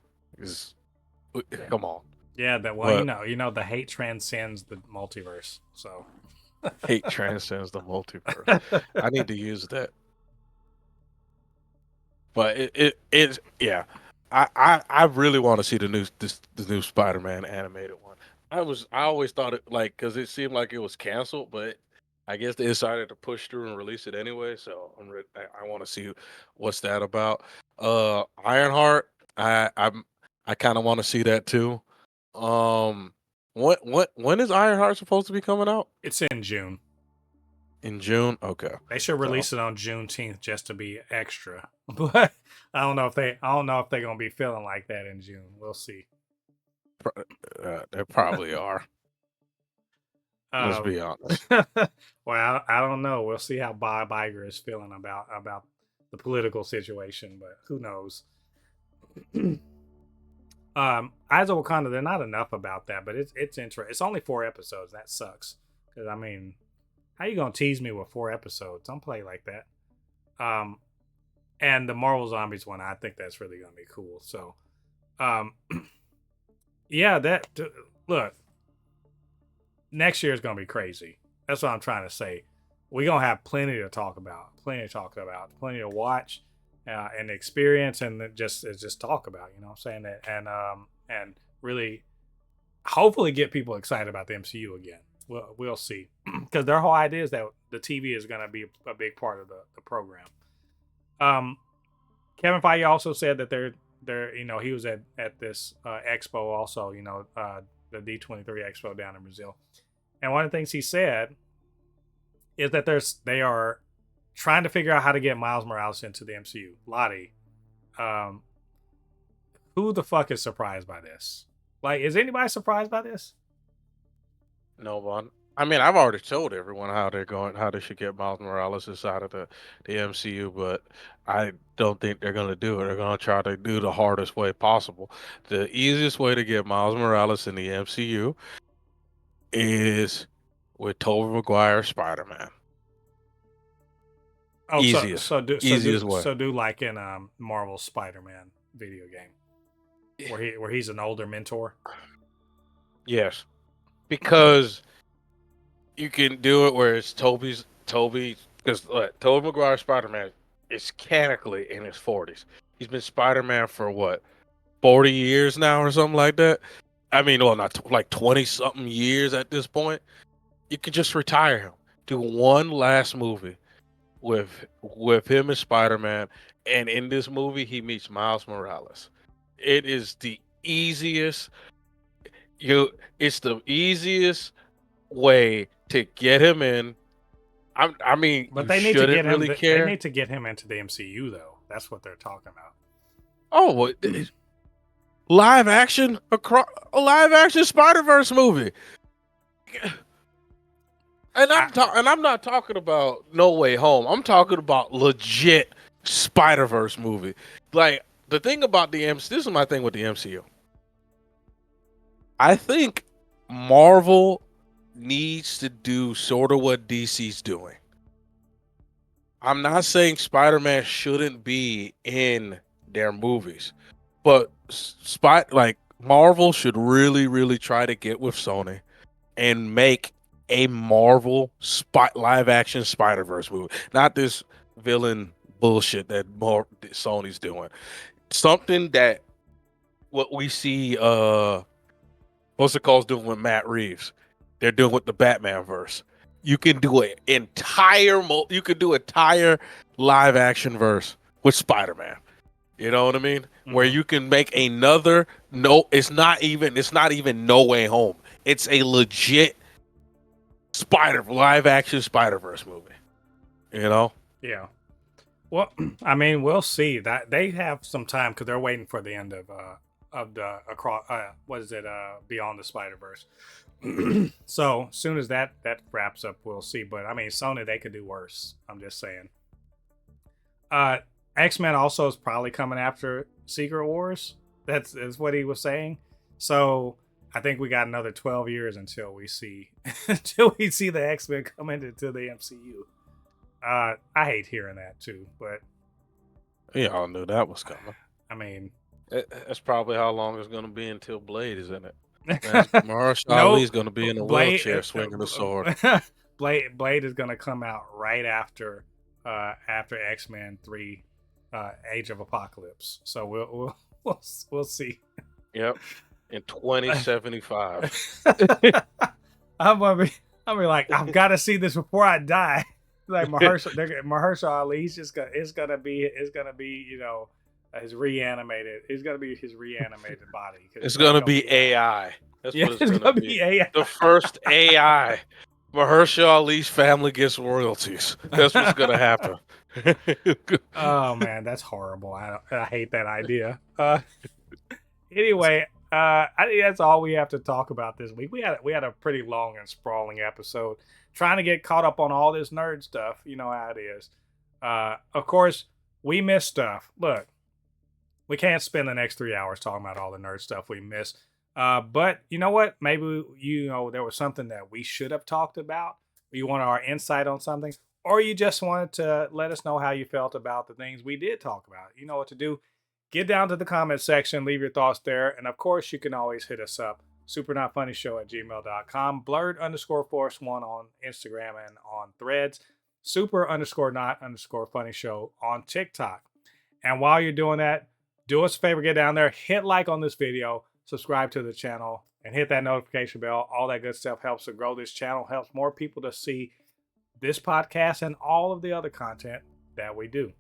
Come on. Yeah, the hate transcends the multiverse. So hate transcends the multiverse. I need to use that. But it's yeah. I really want to see the new Spider-Man animated one. I always thought it like because it seemed like it was canceled, but I guess they decided to push through and release it anyway. So I want to see what's that about. Ironheart, I kind of want to see that too. Um, when is Ironheart supposed to be coming out? It's in June. In June? Okay. They should release it on Juneteenth just to be extra. But I don't know if they're gonna be feeling like that in June. We'll see. They probably are. Let's be honest. Well, I don't know. We'll see how Bob Iger is feeling about the political situation, but who knows? Eyes of Wakanda, they're not enough about that, but it's interesting. It's only 4 episodes. That sucks. Because I mean, how you gonna tease me with 4 episodes? Don't play like that. And the Marvel Zombies one, I think that's really gonna be cool. So, yeah, look, next year is gonna be crazy. That's what I'm trying to say. We're gonna have plenty to talk about, plenty to watch, and experience, and just talk about. You know what I'm saying? And really, hopefully, get people excited about the MCU again. We'll see, because their whole idea is that the TV is going to be a big part of the program. Kevin Feige also said that they're he was at this expo also, the D23 expo down in Brazil, and one of the things he said is that they are trying to figure out how to get Miles Morales into the MCU. Lottie, who the fuck is surprised by this? Like, is anybody surprised by this? No one. I mean, I've already told everyone how they should get Miles Morales inside of the MCU, but I don't think they're going to do it. They're going to try to do the hardest way possible. The easiest way to get Miles Morales in the MCU is with Tobey Maguire Spider-Man. Oh, easiest way. So do like in Marvel Spider-Man video game, where he's an older mentor. Yes. Because you can do it where it's Tobey, because Tobey Maguire Spider-Man is canonically in his 40s. He's been Spider-Man for what, 40 years now or something like that? I mean, well, not like 20-something years at this point. You could just retire him. Do one last movie with him as Spider-Man, and in this movie, he meets Miles Morales. It is the easiest... it's the easiest way to get him in. I mean, but they need to get him. They need to get him into the MCU, though. That's what they're talking about. Oh, well, live action Spider-Verse movie, and I'm not talking about No Way Home. I'm talking about legit Spider-Verse movie. Like, the thing about this is my thing with the MCU. I think Marvel needs to do sort of what DC's doing. I'm not saying Spider-Man shouldn't be in their movies, but Marvel should really, really try to get with Sony and make a Marvel live-action Spider-Verse movie. Not this villain bullshit that Sony's doing. Something that what we see what's it called doing with Matt Reeves. They're doing with the Batman verse. You can do an entire live action verse with Spider-Man. You know what I mean? Mm-hmm. Where you can make another it's not even No Way Home. It's a legit live action Spider-Verse movie. You know? Yeah. Well, I mean, we'll see. That they have some time because they're waiting for the end of the across Beyond the Spider-Verse. So as soon as that wraps up, we'll see. But I mean, Sony, they could do worse. I'm just saying. X-Men also is probably coming after Secret Wars. That's what he was saying. So I think we got another 12 years until we see the X-Men come into the MCU. I hate hearing that too, but we all knew that was coming. I mean, that's probably how long it's going to be until Blade is in it. Mahershala Ali is going to be in a wheelchair swinging a sword. Blade is going to come out right after X-Men 3 Age of Apocalypse. So we'll see. Yep. In 2075. I'm gonna be like, I've got to see this before I die. Like Mahershala Ali, it's gonna be his reanimated. It's gonna be his reanimated body. It's gonna be AI. That's yeah, what it's gonna be. AI. The first AI. Mahershala Ali's family gets royalties. That's what's gonna happen. Oh man, that's horrible. I hate that idea. Anyway, I think that's all we have to talk about this week. We had a pretty long and sprawling episode, trying to get caught up on all this nerd stuff. You know how it is. Of course, we missed stuff. Look, we can't spend the next 3 hours talking about all the nerd stuff we missed. But you know what? Maybe there was something that we should have talked about. You want our insight on something, or you just wanted to let us know how you felt about the things we did talk about. You know what to do. Get down to the comment section, leave your thoughts there. And of course, you can always hit us up, supernotfunnyshow@gmail.com, blurred_force1 on Instagram and on Threads, super_not_funny show on TikTok. And while you're doing that, do us a favor, get down there, hit like on this video, subscribe to the channel, and hit that notification bell. All that good stuff helps to grow this channel, helps more people to see this podcast and all of the other content that we do.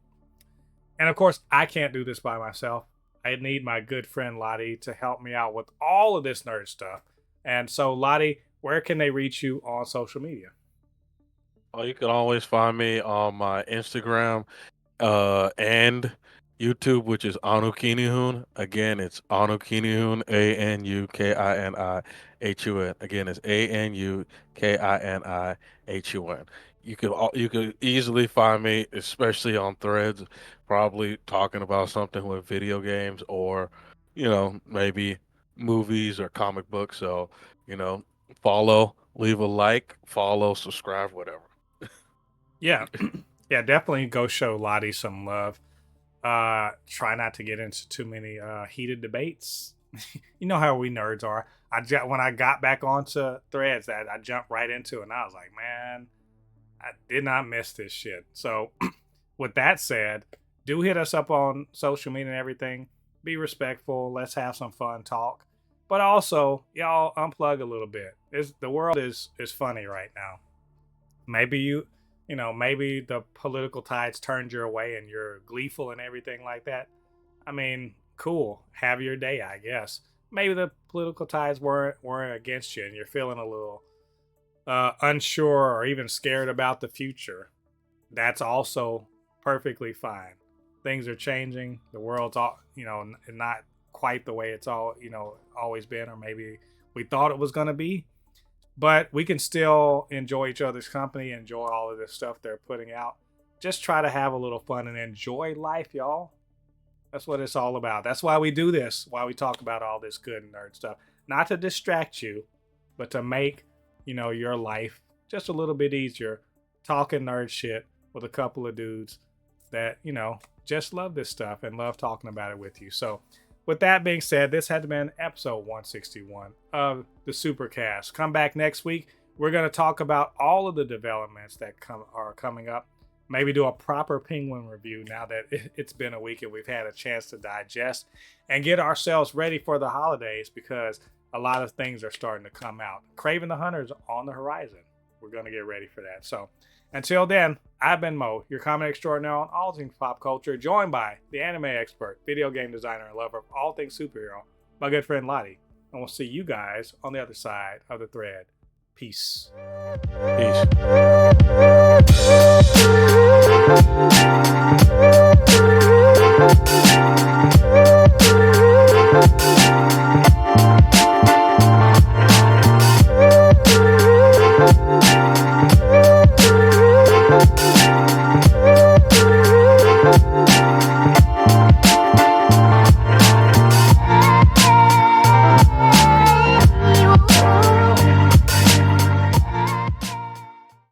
And of course, I can't do this by myself. I need my good friend Lottie to help me out with all of this nerd stuff. And so, Lottie, where can they reach you on social media? Oh, you can always find me on my Instagram and YouTube, which is Anukinihun. Again, it's Anukinihun, Anukinihun. Again, it's Anukinihun. You could easily find me, especially on Threads, probably talking about something with video games or, maybe movies or comic books. So, follow, leave a like, follow, subscribe, whatever. Yeah. Yeah, definitely go show Lottie some love. Try not to get into too many heated debates. You know how we nerds are. When I got back onto Threads, that I jumped right into it, and I was like, man, I did not miss this shit. So with that said, do hit us up on social media and everything. Be respectful. Let's have some fun talk. But also, y'all unplug a little bit. The world is funny right now. Maybe maybe the political tides turned your way and you're gleeful and everything like that. I mean, cool. Have your day, I guess. Maybe the political tides weren't against you and you're feeling a little unsure or even scared about the future. That's also perfectly fine. Things are changing. The world's not quite the way it's always been, or maybe we thought it was going to be. But we can still enjoy each other's company, enjoy all of this stuff they're putting out. Just try to have a little fun and enjoy life, y'all. That's what it's all about. That's why we do this, why we talk about all this good nerd stuff. Not to distract you, but to make, your life just a little bit easier. Talking nerd shit with a couple of dudes that, just love this stuff and love talking about it with you. So, with that being said, this had been episode 161 of the Supercast. Come back next week. We're going to talk about all of the developments that are coming up. Maybe do a proper Penguin review now that it's been a week and we've had a chance to digest and get ourselves ready for the holidays, because a lot of things are starting to come out. Kraven the Hunter's on the horizon. We're going to get ready for that. So until then, I've been Mo, your comment extraordinaire on all things pop culture, joined by the anime expert, video game designer, and lover of all things superhero, my good friend Lottie. And we'll see you guys on the other side of the thread. Peace. Peace.